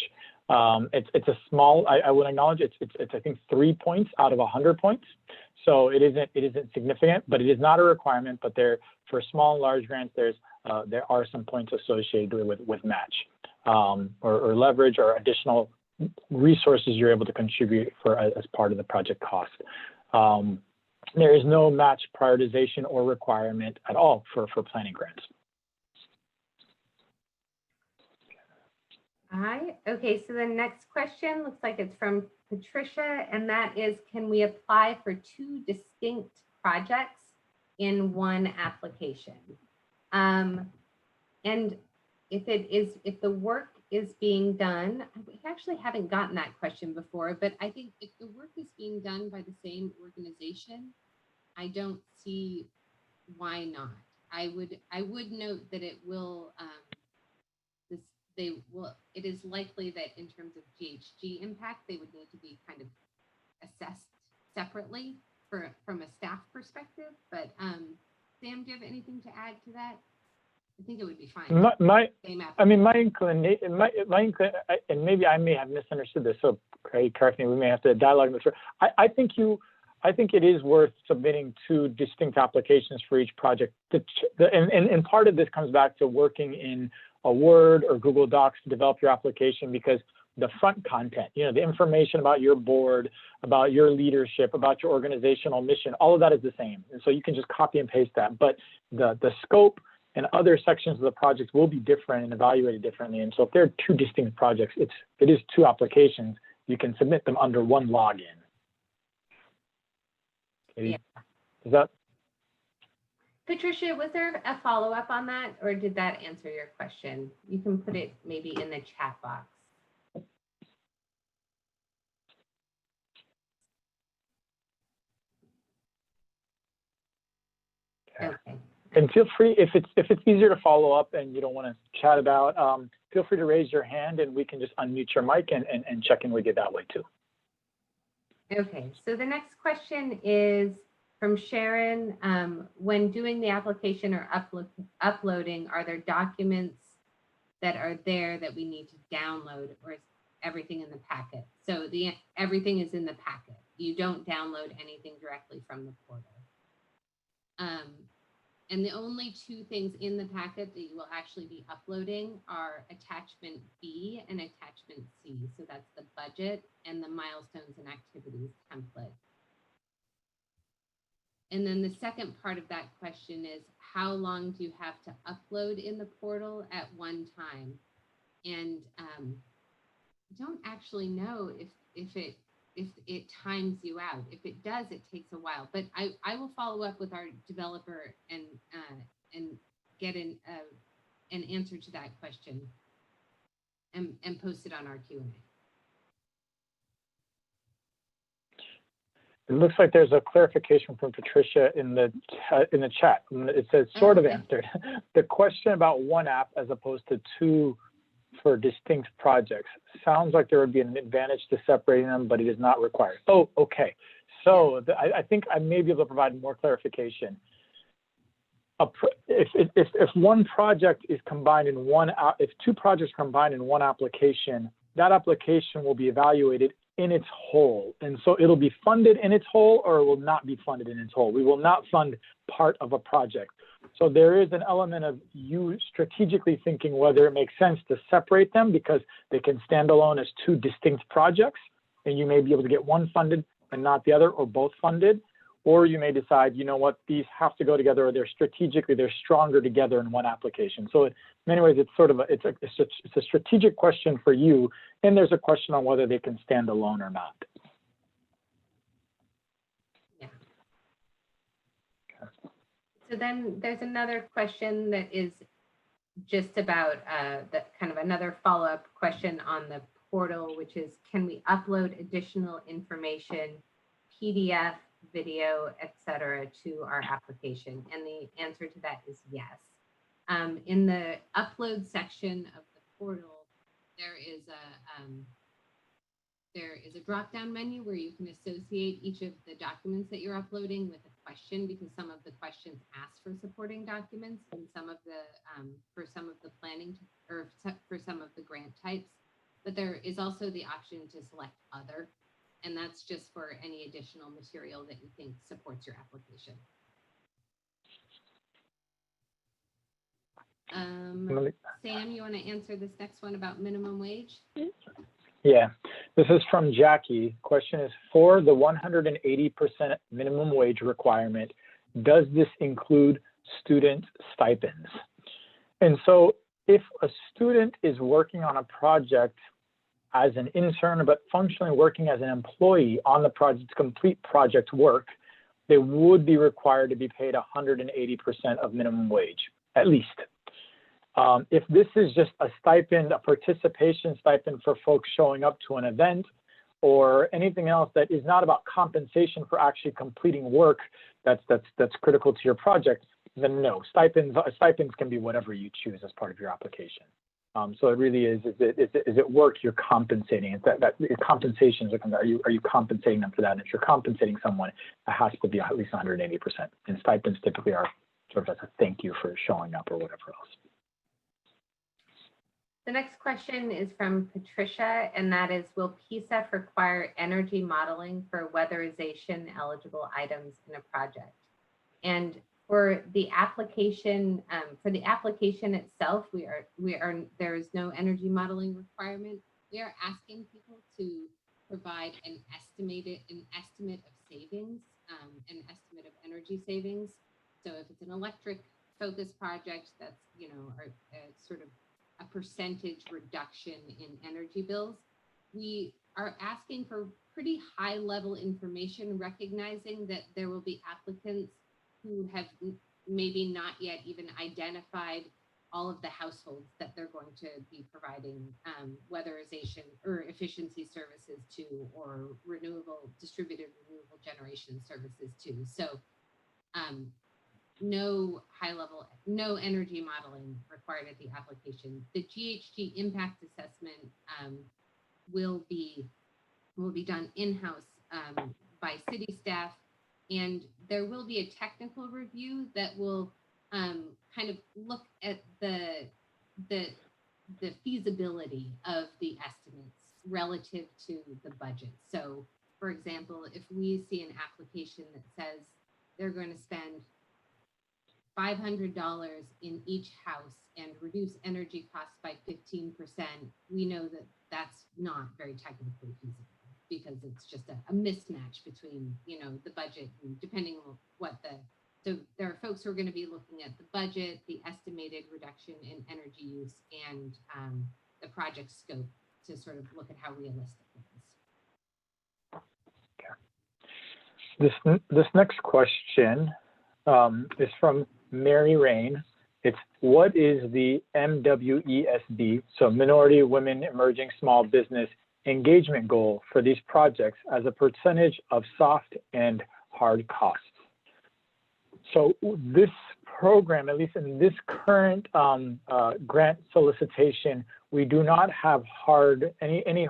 It's a small, I would acknowledge it's I think 3 points out of 100 points. So it isn't significant, but it is not a requirement. But for small and large grants, there are some points associated with match or leverage or additional resources you're able to contribute as part of the project cost. There is no match prioritization or requirement at all for planning grants. Okay, so the next question looks like it's from Patricia, and that is, can we apply for 2 distinct projects in one application? And if the work is being done, we actually haven't gotten that question before, but I think if the work is being done by the same organization, I don't see why not. I would note that it will, it is likely that in terms of GHG impact, they would need to be kind of assessed separately from a staff perspective. But Sam, do you have anything to add to that? I think it would be fine. My inclination, and maybe I may have misunderstood this, so correct me, we may have to dialogue this. I think it is worth submitting 2 distinct applications for each project. And part of this comes back to working in a Word or Google Docs to develop your application, because the front content, the information about your board, about your leadership, about your organizational mission, all of that is the same. And so you can just copy and paste that. But the scope and other sections of the project will be different and evaluated differently. And so if there are 2 distinct projects, it is 2 applications. You can submit them under one login. Yeah. Is that? Patricia, was there a follow-up on that, or did that answer your question? You can put it maybe in the chat box. Okay. And feel free, if it's easier to follow up and you don't want to chat about, feel free to raise your hand and we can just unmute your mic and check in with you that way too. Okay, so the next question is from Sharon. When doing the application or uploading, are there documents that are there that we need to download, or is everything in the packet? So everything is in the packet. You don't download anything directly from the portal. And the only 2 things in the packet that you will actually be uploading are attachment B and attachment C. So that's the budget and the milestones and activities template. And then the second part of that question is, how long do you have to upload in the portal at one time? And I don't actually know if it it times you out. If it does, it takes a while. But I will follow up with our developer and get an answer to that question and post it on our Q&A. It looks like there's a clarification from Patricia in the chat. It says sort of answered. The question about one app as opposed to two for distinct projects sounds like there would be an advantage to separating them, but it is not required. Oh, okay. So I think I may be able to provide more clarification. If one project is combined in if two projects combined in one application, that application will be evaluated in its whole. And so it'll be funded in its whole, or it will not be funded in its whole. We will not fund part of a project. So there is an element of you strategically thinking whether it makes sense to separate them because they can stand alone as two distinct projects, and you may be able to get one funded and not the other, or both funded. Or you may decide, you know what, these have to go together, or they're stronger together in one application. So in many ways, it's sort of it's a strategic question for you, and there's a question on whether they can stand alone or not. Yeah. Okay. So then there's another question that is just about that kind of another follow-up question on the portal, which is, can we upload additional information, PDF, video, etc., to our application? And the answer to that is yes. In the upload section of the portal, there is a drop-down menu where you can associate each of the documents that you're uploading with a question, because some of the questions ask for supporting documents, and some of the for some of the planning or for some of the grant types. But there is also the option to select other. And that's just for any additional material that you think supports your application. Sam, you want to answer this next one about minimum wage? Yeah, this is from Jackie. Question is, for the 180% minimum wage requirement, does this include student stipends? And so if a student is working on a project as an intern, but functionally working as an employee on the project's complete project work, they would be required to be paid 180% of minimum wage, at least. If this is just a stipend, a participation stipend for folks showing up to an event, or anything else that is not about compensation for actually completing work that's critical to your project, then no. Stipends can be whatever you choose as part of your application. So it really is it work you're compensating? It's that compensation is are you compensating them for that? And if you're compensating someone, it has to be at least 180%. And stipends typically are sort of as a thank you for showing up or whatever else. The next question is from Patricia, and that is, will PCEF require energy modeling for weatherization eligible items in a project? And for the application itself, there is no energy modeling requirement. We are asking people to provide an estimate of savings, an estimate of energy savings. So if it's an electric focused project, that's sort of a percentage reduction in energy bills. We are asking for pretty high level information, recognizing that there will be applicants who have maybe not yet even identified all of the households that they're going to be providing weatherization or efficiency services to, or distributed renewable generation services to. So no energy modeling required at the application. The GHG impact assessment will be done in-house by city staff. And there will be a technical review that will kind of look at the feasibility of the estimates relative to the budget. So, for example, if we see an application that says they're going to spend $500 in each house and reduce energy costs by 15%, we know that that's not very technically feasible, because it's just a mismatch between, the budget and depending on so there are folks who are going to be looking at the budget, the estimated reduction in energy use, and the project scope to sort of look at how realistic it is. This next question is from Mary Rain. It's, what is the MWESB, so Minority Women Emerging Small Business engagement goal for these projects as a percentage of soft and hard costs? So this program, at least in this current grant solicitation, we do not have any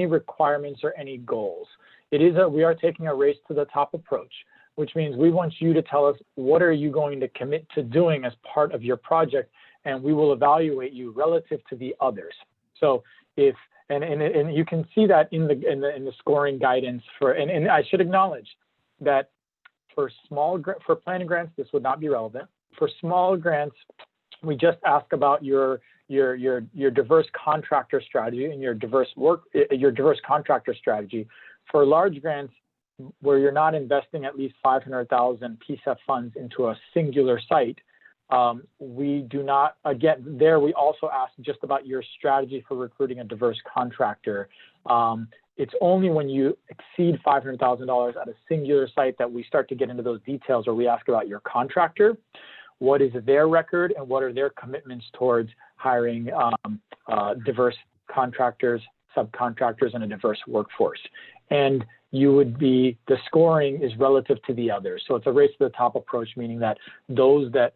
requirements or any goals. We are taking a race to the top approach, which means we want you to tell us what are you going to commit to doing as part of your project, and we will evaluate you relative to the others. So if and you can see that in the scoring guidance and I should acknowledge that for planning grants this would not be relevant. For small grants, we just ask about your diverse contractor strategy and your diverse contractor strategy. For large grants, where you're not investing at least 500,000 PCEF funds into a singular site, we do not, again, there we also ask just about your strategy for recruiting a diverse contractor. It's only when you exceed $500,000 at a singular site that we start to get into those details, where we ask about your contractor. What is their record and what are their commitments towards hiring diverse contractors, subcontractors, and a diverse workforce? And the scoring is relative to the others. So it's a race to the top approach, meaning that those that,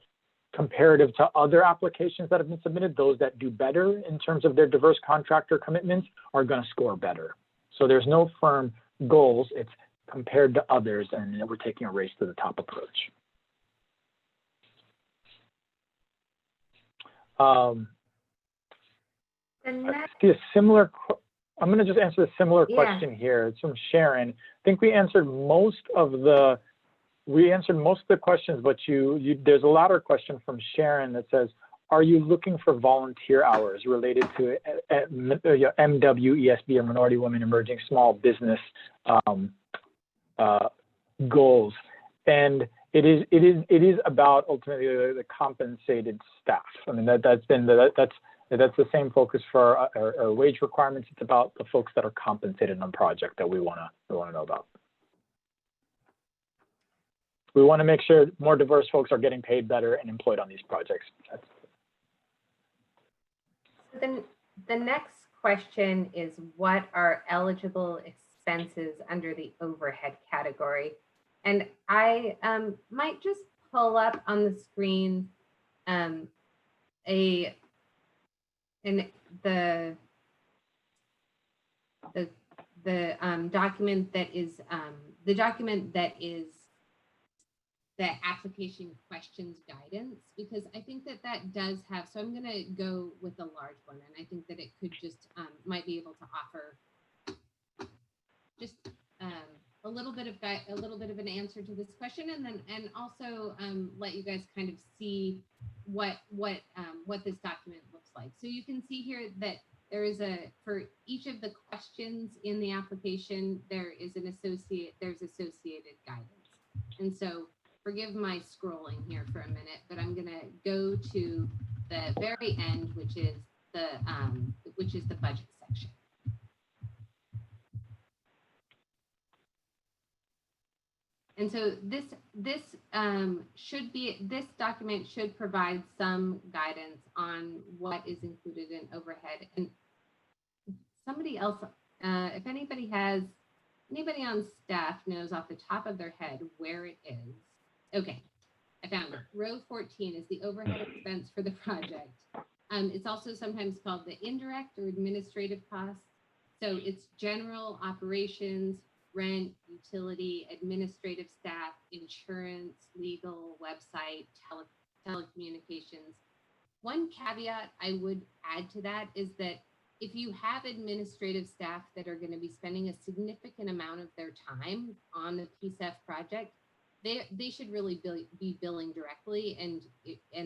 comparative to other applications that have been submitted, those that do better in terms of their diverse contractor commitments are going to score better. So there's no firm goals. It's compared to others, and we're taking a race to the top approach. I see a similar. I'm going to just answer a similar question here. It's from Sharon. I think we answered most of the questions, but there's a latter question from Sharon that says, are you looking for volunteer hours related to MWESB, or Minority Women Emerging Small Business goals? And it is about ultimately the compensated staff. I mean, that's the same focus for our wage requirements. It's about the folks that are compensated on project that we want to know about. We want to make sure more diverse folks are getting paid better and employed on these projects. Then the next question is, what are eligible expenses under the overhead category? And I might just pull up on the screen the document that is the application questions guidance, because I think that does have, so I'm going to go with the large one, and I think that it could just might be able to offer just a little bit of an answer to this question, and also let you guys kind of see what this document looks like. So you can see here that there is for each of the questions in the application, there's associated guidance. And so forgive my scrolling here for a minute, but I'm gonna go to the very end, which is the budget section. And so this document should provide some guidance on what is included in overhead. And somebody else, if anybody on staff knows off the top of their head where it is. Okay, I found it. Row 14 is the overhead expense for the project. It's also sometimes called the indirect or administrative costs. So it's general operations, rent, utility, administrative staff, insurance, legal, website, telecommunications. One caveat I would add to that is that if you have administrative staff that are going to be spending a significant amount of their time on the PCEF project, they should really be billing directly, and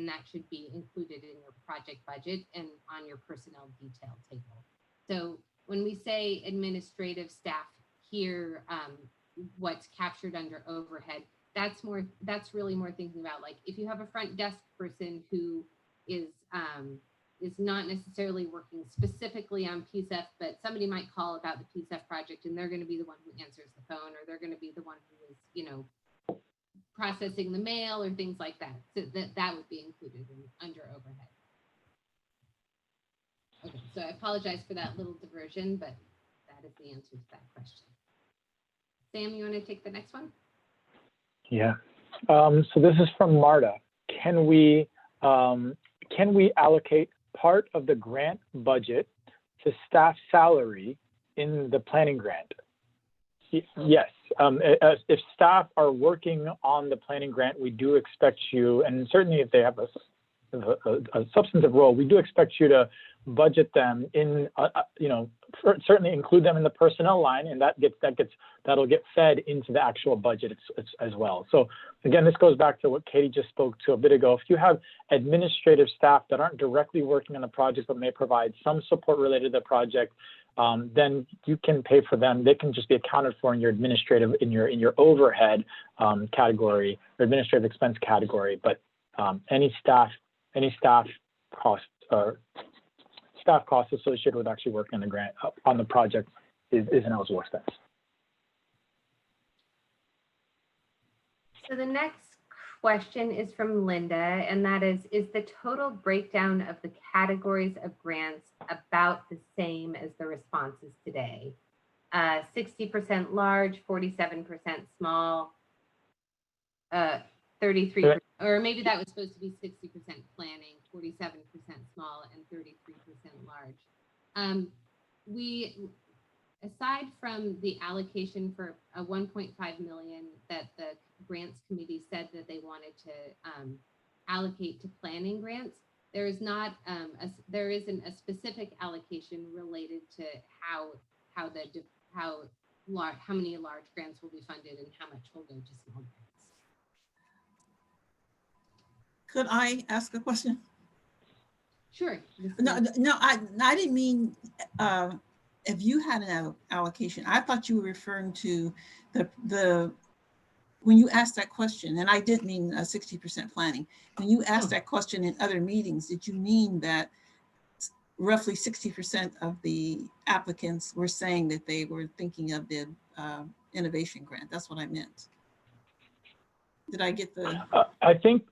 that should be included in your project budget and on your personnel detail table. So when we say administrative staff here, what's captured under overhead, that's really more thinking about, like, if you have a front desk person who is is not necessarily working specifically on PCEF, but somebody might call about the PCEF project and they're going to be the one who answers the phone, or they're going to be the one who is, you know, processing the mail or things like that. So that would be included under overhead. Okay, so I apologize for that little diversion, but that is the answer to that question. Sam, you want to take the next one? Yeah. So this is from Marta. Can we allocate part of the grant budget to staff salary in the planning grant? Yes. If staff are working on the planning grant, we do expect you, and certainly if they have a substantive role, we do expect you to budget them in, you know, certainly include them in the personnel line, and that'll get fed into the actual budget as well. So again, this goes back to what Katie just spoke to a bit ago. If you have administrative staff that aren't directly working on the project but may provide some support related to the project, then you can pay for them. They can just be accounted for in your administrative, in your overhead category, or administrative expense category. But any staff costs associated with actually working on the grant on the project is an eligible expense. So the next question is from Linda, and that is the total breakdown of the categories of grants about the same as the responses today? 60% large, 47% small, 33%, or maybe that was supposed to be 60% planning, 47% small, and 33% large. Aside from the allocation for a 1.5 million that the grants committee said that they wanted to allocate to planning grants, there is not there isn't a specific allocation related to how many large grants will be funded and how much will go to small grants. Could I ask a question? Sure. No, I didn't mean if you had an allocation. I thought you were referring to the when you asked that question, and I did mean 60% planning. When you asked that question in other meetings, did you mean that roughly 60% of the applicants were saying that they were thinking of the innovation grant? That's what I meant. Did I get the? I think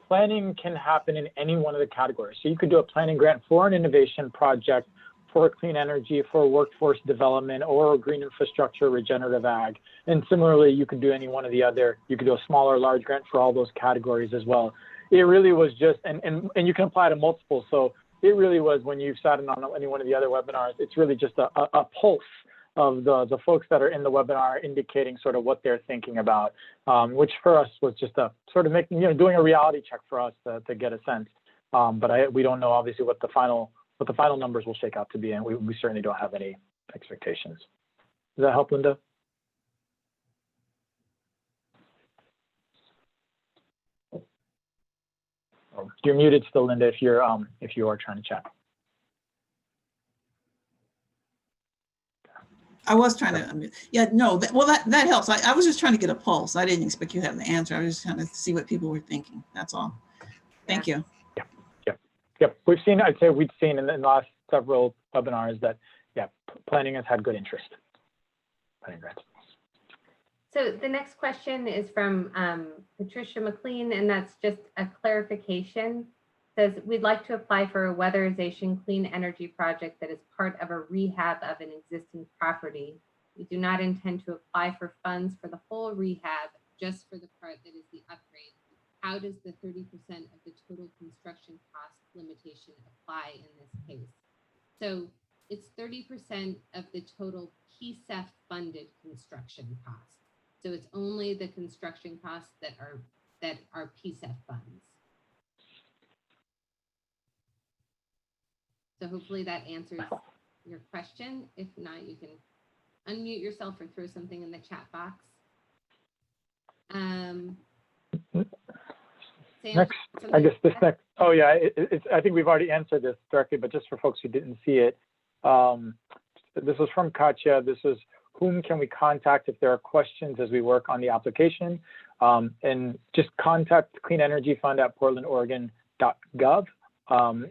planning can happen in any one of the categories. So you could do a planning grant for an innovation project, for clean energy, for workforce development, or green infrastructure, regenerative ag. And similarly, you could do any one of the other. You could do a small or large grant for all those categories as well. It really was just, and you can apply to multiple. So it really was, when you've sat in on any one of the other webinars, it's really just a pulse of the folks that are in the webinar indicating sort of what they're thinking about, which for us was just a sort of making, doing a reality check for us to get a sense. But we don't know obviously what the final numbers will shake out to be, and we certainly don't have any expectations. Does that help, Linda? You're muted still, Linda, if you are trying to chat. I was trying to, yeah, no, that helps. I was just trying to get a pulse. I didn't expect you to have the answer. I was just trying to see what people were thinking. That's all. Thank you. Yep. I'd say we've seen in the last several webinars that, yeah, planning has had good interest. Planning grants. So the next question is from Patricia McLean, and that's just a clarification. Says, we'd like to apply for a weatherization clean energy project that is part of a rehab of an existing property. We do not intend to apply for funds for the whole rehab, just for the part that is the upgrade. How does the 30% of the total construction cost limitation apply in this case? So it's 30% of the total PCEF funded construction cost. So it's only the construction costs that are PCEF funds. So hopefully that answers your question. If not, you can unmute yourself or throw something in the chat box. Next, I guess this next, oh yeah, I think we've already answered this directly, but just for folks who didn't see it, this was from Katya. This is, whom can we contact if there are questions as we work on the application? And just contact Clean Energy Fund at Portland, Oregon, city.gov,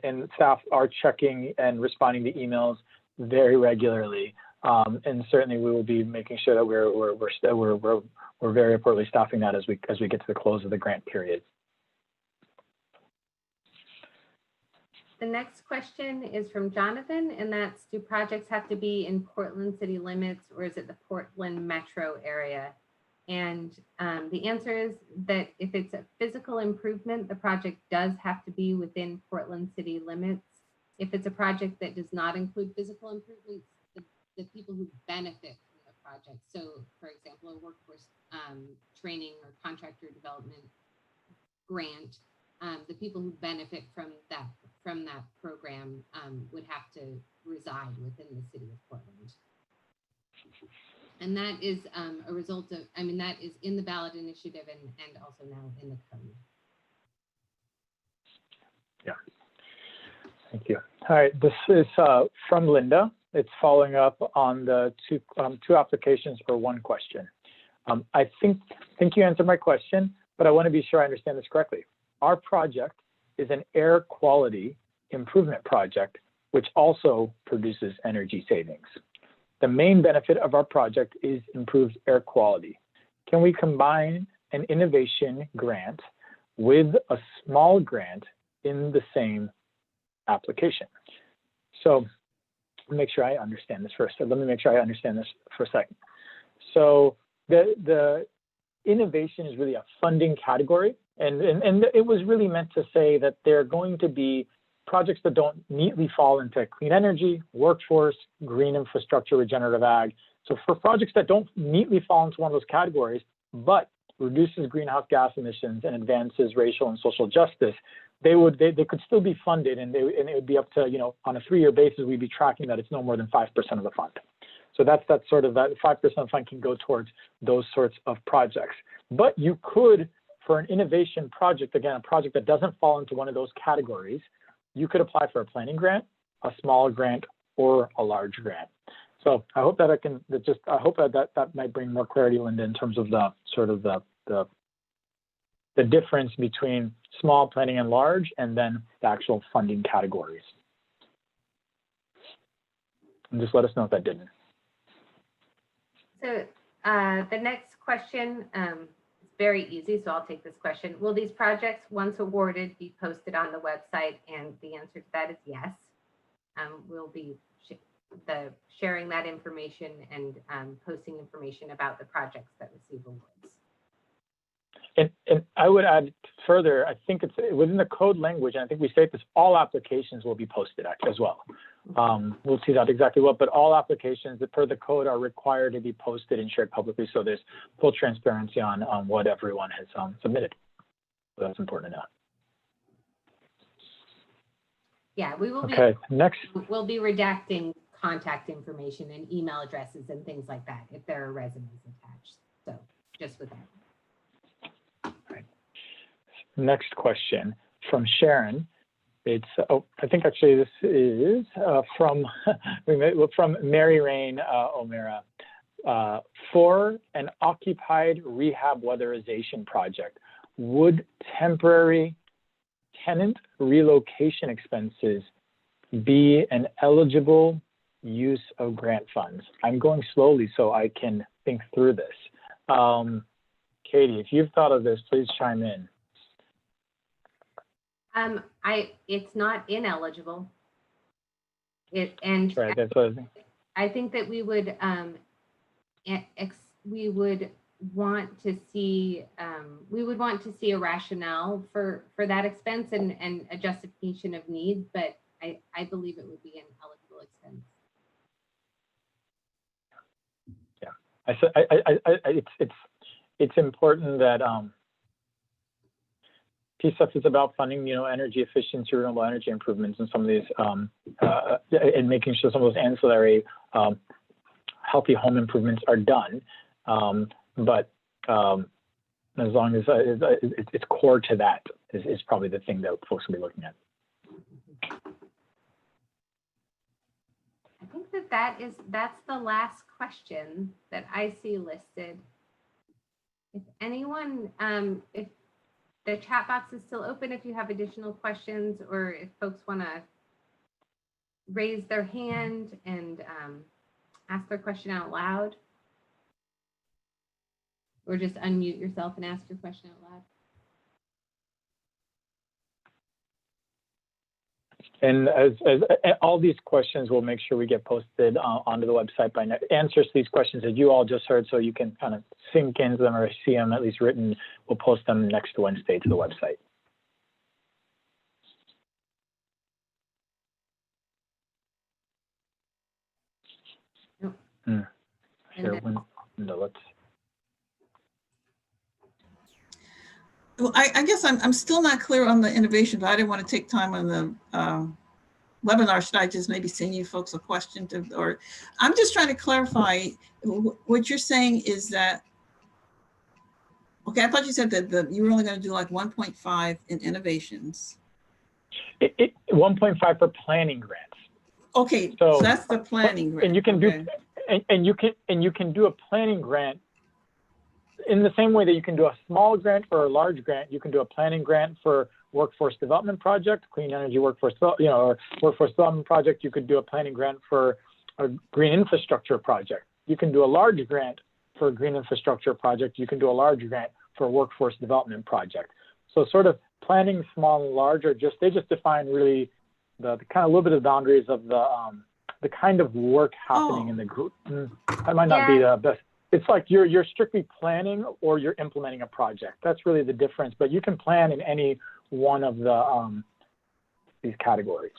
and staff are checking and responding to emails very regularly. And certainly we will be making sure that we're very appropriately staffing that as we get to the close of the grant period. The next question is from Jonathan, and that's, do projects have to be in Portland city limits, or is it the Portland metro area? And the answer is that if it's a physical improvement, the project does have to be within Portland city limits. If it's a project that does not include physical improvements, the people who benefit from the project. So for example, a workforce training or contractor development grant, the people who benefit from that program would have to reside within the city of Portland. And that is a result of, that is in the ballot initiative and also now in the code. Yeah, thank you. All right, this is from Linda. It's following up on the two applications for one question. I think you answered my question, but I want to be sure I understand this correctly. Our project is an air quality improvement project, which also produces energy savings. The main benefit of our project is improved air quality. Can we combine an innovation grant with a small grant in the same application? So make sure I understand this first. So let me make sure I understand this for a second. So the innovation is really a funding category, and it was really meant to say that there are going to be projects that don't neatly fall into clean energy, workforce, green infrastructure, regenerative ag. So for projects that don't neatly fall into one of those categories, but reduces greenhouse gas emissions and advances racial and social justice, they could still be funded, and it would be up to, on a 3-year basis, we'd be tracking that it's no more than 5% of the fund. So that's sort of that 5% fund can go towards those sorts of projects. But you could, for an innovation project, again, a project that doesn't fall into one of those categories, you could apply for a planning grant, a small grant, or a large grant. So I hope that I hope that might bring more clarity, Linda, in terms of the sort of the difference between small, planning, and large, and then the actual funding categories. And just let us know if that didn't. So the next question is very easy, so I'll take this question. Will these projects, once awarded, be posted on the website? And the answer to that is yes. We'll be sharing that information and posting information about the projects that receive awards. And I would add further, I think it's within the code language, and I think we state this, all applications will be posted as well. We'll see that exactly what, but all applications that per the code are required to be posted and shared publicly, so there's full transparency on what everyone has submitted. So that's important to know. Yeah, we will be, next. We'll be redacting contact information and email addresses and things like that if there are resumes attached. So just with that. Next question from Sharon. It's, I think actually this is from Mary Rain O'Meara. For an occupied rehab weatherization project, would temporary tenant relocation expenses be an eligible use of grant funds? I'm going slowly so I can think through this. Katie, if you've thought of this, please chime in. It's not ineligible. Right, that's what I think. I think that we would want to see a rationale for that expense and a justification of need, but I believe it would be an eligible expense. Yeah, it's important that PCEF is about funding, energy efficiency, renewable energy improvements, and some of these, and making sure some of those ancillary healthy home improvements are done. But as long as it's core to that is probably the thing that folks will be looking at. I think that's the last question that I see listed. If anyone, The chat box is still open if you have additional questions or if folks want to raise their hand and ask their question out loud. Or just unmute yourself and ask your question out loud. And as all these questions, we'll make sure we get posted onto the website by answers to these questions that you all just heard, so you can kind of sink into them or see them at least written. We'll post them next Wednesday to the website. Nope. Share window. Let's. Well, I guess I'm still not clear on the innovation, but I didn't want to take time on the webinar. Should I just maybe send you folks a question to, or I'm just trying to clarify what you're saying is that, okay, I thought you said that you were only going to do like 1.5 in innovations. 1.5 for planning grants. Okay, so that's the planning grant. And you can do, and you can do a planning grant in the same way that you can do a small grant or a large grant. You can do a planning grant for workforce development project, clean energy workforce, or workforce development project. You could do a planning grant for a green infrastructure project. You can do a large grant for a green infrastructure project. You can do a large grant for a workforce development project. So sort of planning small and large are they just define really the kind of little bit of boundaries of the kind of work happening in the group. That might not be the best. It's like you're strictly planning or you're implementing a project. That's really the difference. But you can plan in any one of these categories.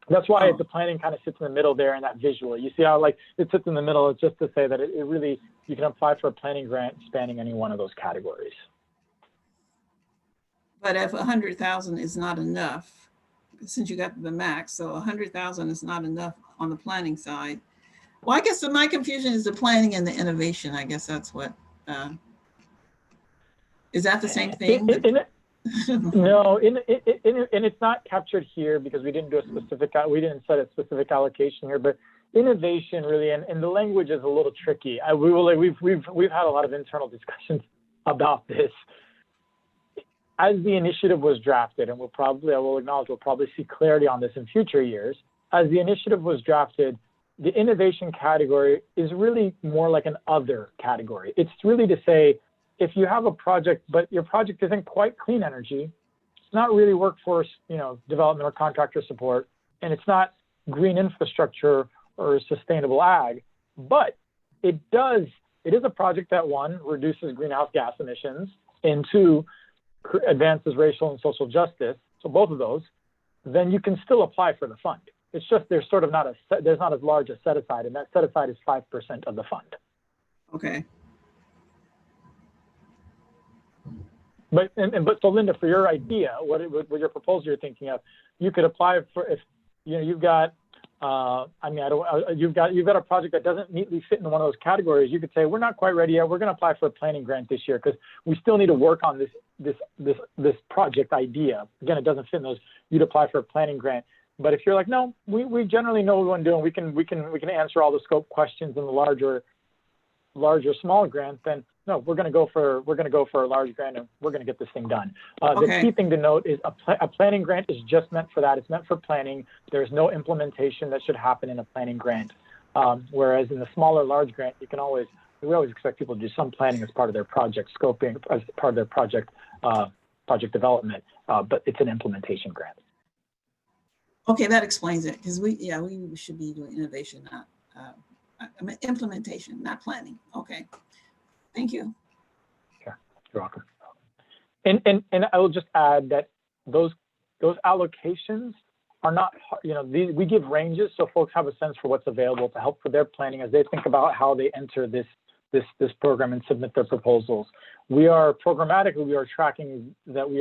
That's why the planning kind of sits in the middle there in that visual. You see how like it sits in the middle. It's just to say that it really, you can apply for a planning grant spanning any one of those categories. But if 100,000 is not enough, since you got the max, so 100,000 is not enough on the planning side. Well, I guess my confusion is the planning and the innovation. I guess that's what, is that the same thing? No, and it's not captured here because we didn't set a specific allocation here, but innovation really, and the language is a little tricky. We've had a lot of internal discussions about this. As the initiative was drafted, and I will acknowledge we'll probably see clarity on this in future years. As the initiative was drafted, the innovation category is really more like an other category. It's really to say, if you have a project, but your project isn't quite clean energy, it's not really workforce, development or contractor support, and it's not green infrastructure or sustainable ag, but it is a project that one, reduces greenhouse gas emissions, and two, advances racial and social justice, so both of those, then you can still apply for the fund. It's just there's not as large a set aside, and that set aside is 5% of the fund. Okay. But so Linda, for your idea, what your proposal you're thinking of, you could apply for, if you've got you've got a project that doesn't neatly fit in one of those categories. You could say, we're not quite ready yet. We're going to apply for a planning grant this year because we still need to work on this project idea. Again, it doesn't fit in those. You'd apply for a planning grant. But if you're like, no, we generally know what we want to do, and we can answer all the scope questions in the larger small grant, then no, we're going to go for a large grant, and we're going to get this thing done. The key thing to note is a planning grant is just meant for that. It's meant for planning. There's no implementation that should happen in a planning grant. Whereas in the smaller large grant, we always expect people to do some planning as part of their project scoping, as part of their project development, but it's an implementation grant. Okay, that explains it, because we should be doing innovation, not implementation, not planning. Okay, thank you. Sure, you're welcome. And I will just add that those allocations are not, we give ranges so folks have a sense for what's available to help for their planning as they think about how they enter this program and submit their proposals. We are tracking that we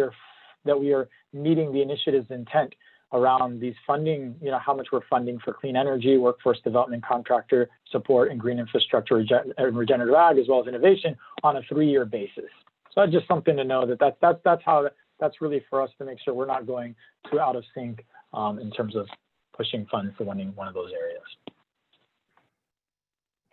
are meeting the initiative's intent around these funding, how much we're funding for clean energy, workforce development, contractor support, and green infrastructure and regenerative ag, as well as innovation on a 3-year basis. So that's just something to know that's really for us to make sure we're not going too out of sync in terms of pushing funds to one of those areas.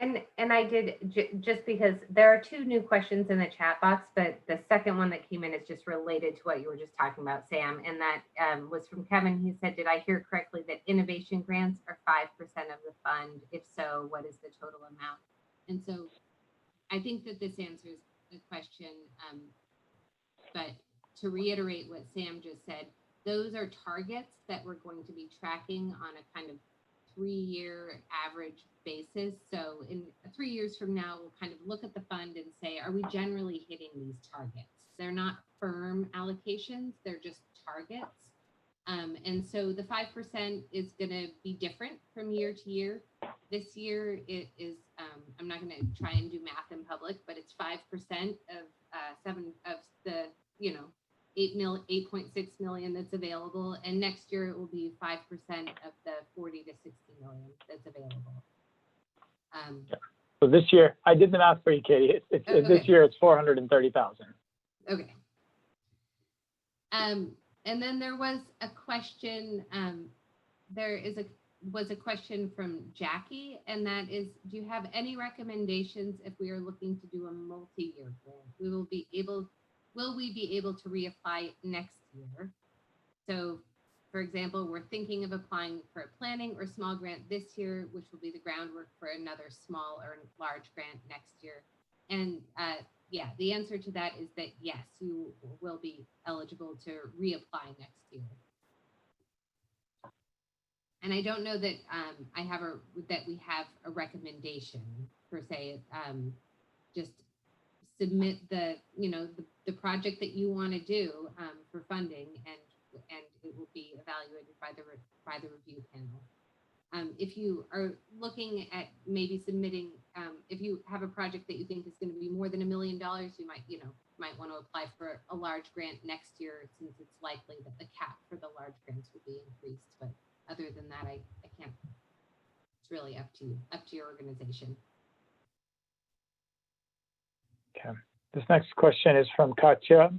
And I did, just because there are two new questions in the chat box, but the second one that came in is just related to what you were just talking about, Sam. And that was from Kevin. He said, did I hear correctly that innovation grants are 5% of the fund? If so, what is the total amount? And so I think that this answers the question. But to reiterate what Sam just said, those are targets that we're going to be tracking on a kind of 3-year average basis. So in 3 years from now, we'll kind of look at the fund and say, are we generally hitting these targets? They're not firm allocations, they're just targets. And so the 5% is going to be different from year to year. This year it is, I'm not going to try and do math in public, but it's 5% of the 8.6 million that's available, and next year it will be 5% of the 40 to 60 million that's available. So this year, I did the math for you, Katie. Okay. This year it's 430,000. Okay. And then there was a question. Was a question from Jackie, and that is, do you have any recommendations if we are looking to do a multi-year grant? Will we be able to reapply next year? So, for example, we're thinking of applying for a planning or small grant this year, which will be the groundwork for another small or large grant next year. And yeah, the answer to that is that yes, you will be eligible to reapply next year. And I don't know that that we have a recommendation per se. Just submit the project that you want to do for funding, and it will be evaluated by the review panel. If you are looking at maybe submitting, if you have a project that you think is going to be more than $1 million, you might want to apply for a large grant next year, since it's likely that the cap for the large grants will be increased. But other than that, I can't. It's really up to you, up to your organization. Okay. This next question is from Katya.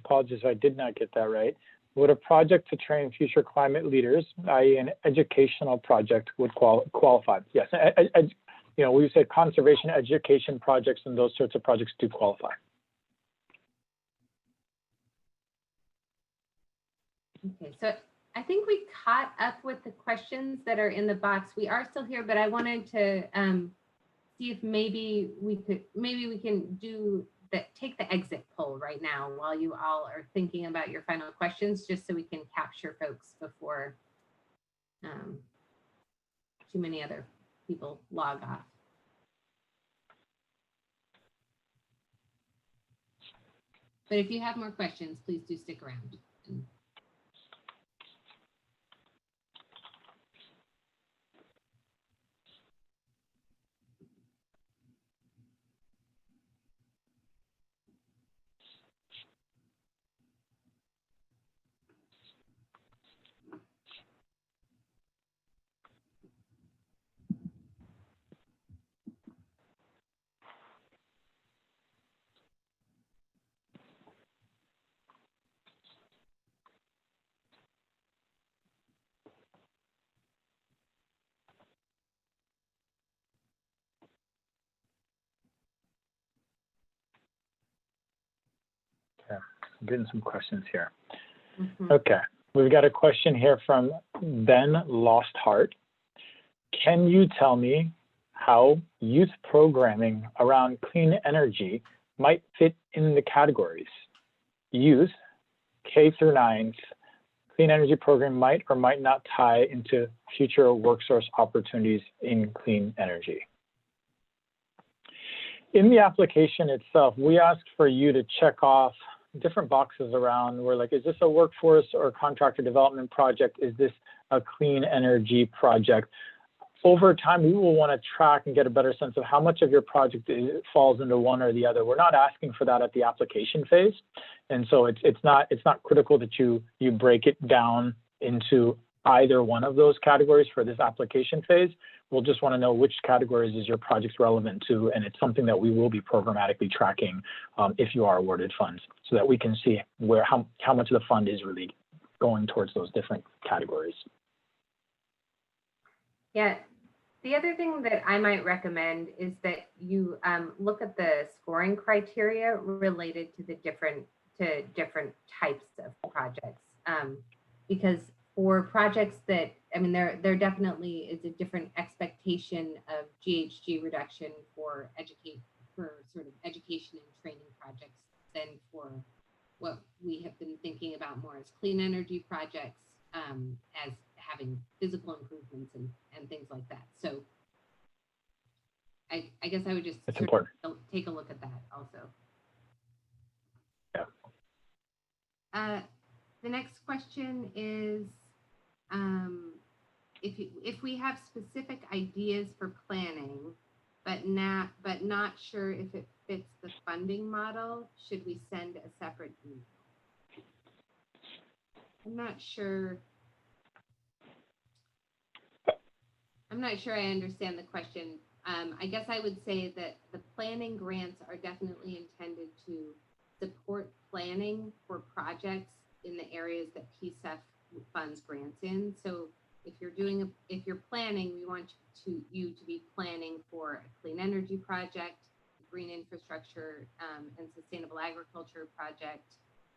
Apologies if I did not get that right. Would a project to train future climate leaders, i.e. an educational project, would qualify? Yes. We said conservation education projects and those sorts of projects do qualify. Okay, so I think we caught up with the questions that are in the box. We are still here, but I wanted to see if maybe we can do that, take the exit poll right now while you all are thinking about your final questions, just so we can capture folks before too many other people log off. But if you have more questions, please do stick around. I'm getting some questions here. Mm-hmm. Okay, we've got a question here from Ben Lost Heart. Can you tell me how youth programming around clean energy might fit in the categories? Youth, K through 9th, clean energy program might or might not tie into future workforce opportunities in clean energy. In the application itself, we asked for you to check off different boxes around. We're like, is this a workforce or contractor development project? Is this a clean energy project? Over time, we will want to track and get a better sense of how much of your project falls into one or the other. We're not asking for that at the application phase. And so it's not critical that you break it down into either one of those categories for this application phase. We'll just want to know which categories is your project relevant to, and it's something that we will be programmatically tracking if you are awarded funds, so that we can see how much of the fund is really going towards those different categories. Yeah, The other thing that I might recommend is that you look at the scoring criteria related to the different types of projects, because for projects that, I mean, there definitely is a different expectation of GHG reduction for sort of education and training projects than for what we have been thinking about more as clean energy projects, as having physical improvements and things like that. So I guess I would just take a look at that also. Yeah. The next question is, if we have specific ideas for planning, but not sure if it fits the funding model, should we send a separate email? I'm not sure I understand the question. I guess I would say that the planning grants are definitely intended to support planning for projects in the areas that PCEF funds grants in. So if you're planning, we want you to be planning for a clean energy project, green infrastructure and sustainable agriculture project,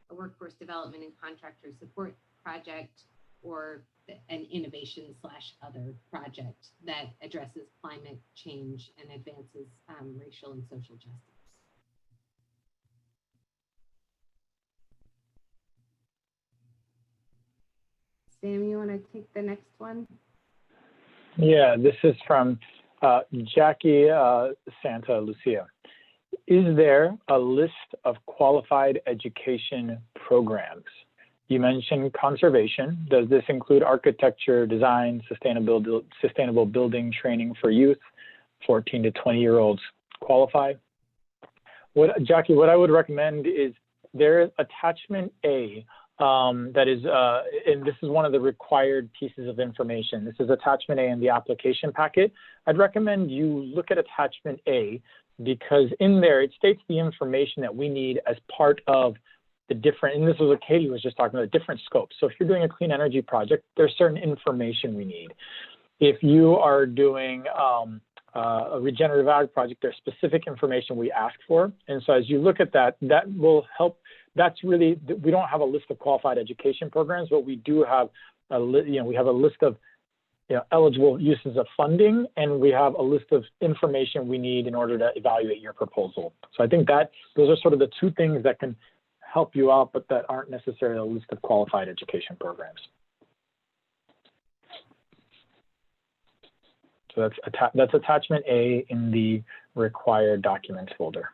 a workforce development and contractor support project, or an innovation/other project that addresses climate change and advances racial and social justice. Sam, you want to take the next one? Yeah, this is from Jackie Santa Lucia. Is there a list of qualified education programs? You mentioned conservation. Does this include architecture, design, sustainable building training for youth, 14 to 20-year-olds qualify? Jackie, what I would recommend is there is attachment A that is, and this is one of the required pieces of information. This is attachment A in the application packet. I'd recommend you look at attachment A because in there it states the information that we need as part of the different, and this is what Katie was just talking about, different scopes. So if you're doing a clean energy project, there's certain information we need. If you are doing a regenerative ag project, there's specific information we ask for. And so as you look at that, that will help. That's really, we don't have a list of qualified education programs, but we do have we have a list of eligible uses of funding, and we have a list of information we need in order to evaluate your proposal. So I think that those are sort of the two things that can help you out, but that aren't necessarily a list of qualified education programs. So that's attachment A in the required documents folder.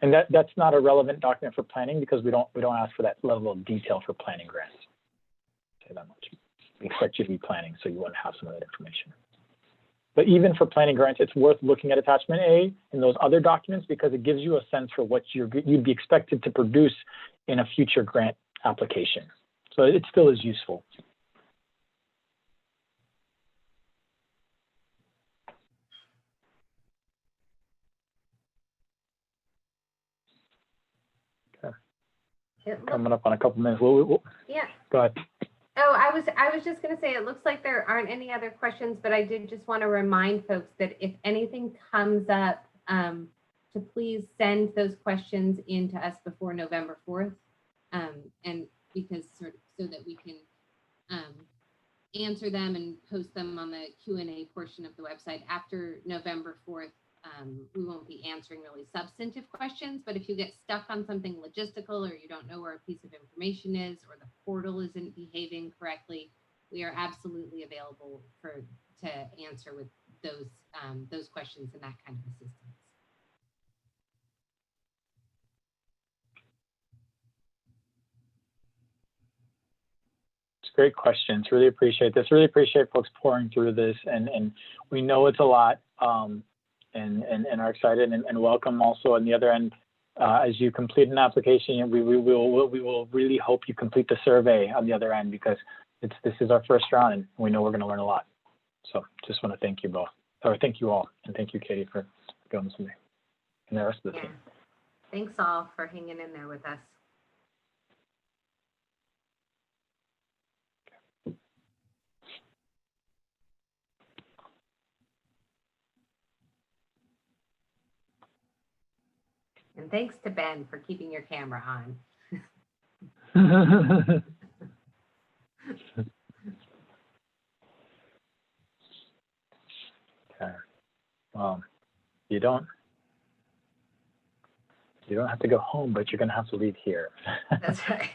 And that's not a relevant document for planning because we don't ask for that level of detail for planning grants. I'll say that much. We expect you to be planning, so you wouldn't have some of that information. But even for planning grants, it's worth looking at attachment A in those other documents because it gives you a sense for what you'd be expected to produce in a future grant application. So it still is useful. Coming up on a couple minutes. Yeah. Go ahead. Oh, I was just going to say, it looks like there aren't any other questions, but I did just want to remind folks that if anything comes up, to please send those questions in to us before November 4th, and because so that we can answer them and post them on the Q&A portion of the website. After November 4th, we won't be answering really substantive questions, but if you get stuck on something logistical or you don't know where a piece of information is or the portal isn't behaving correctly, we are absolutely available to answer with those questions and that kind of assistance. Great questions. Really appreciate this. Really appreciate folks pouring through this, and we know it's a lot. And are excited and welcome also on the other end. As you complete an application, we will really hope you complete the survey on the other end because this is our first round and we know we're going to learn a lot. So just want to thank you both, or thank you all, and thank you, Katie, for going with me and the rest of the team. Thanks all for hanging in there with us. And thanks to Ben for keeping your camera on. Okay. You don't have to go home, but you're going to have to leave here. That's right.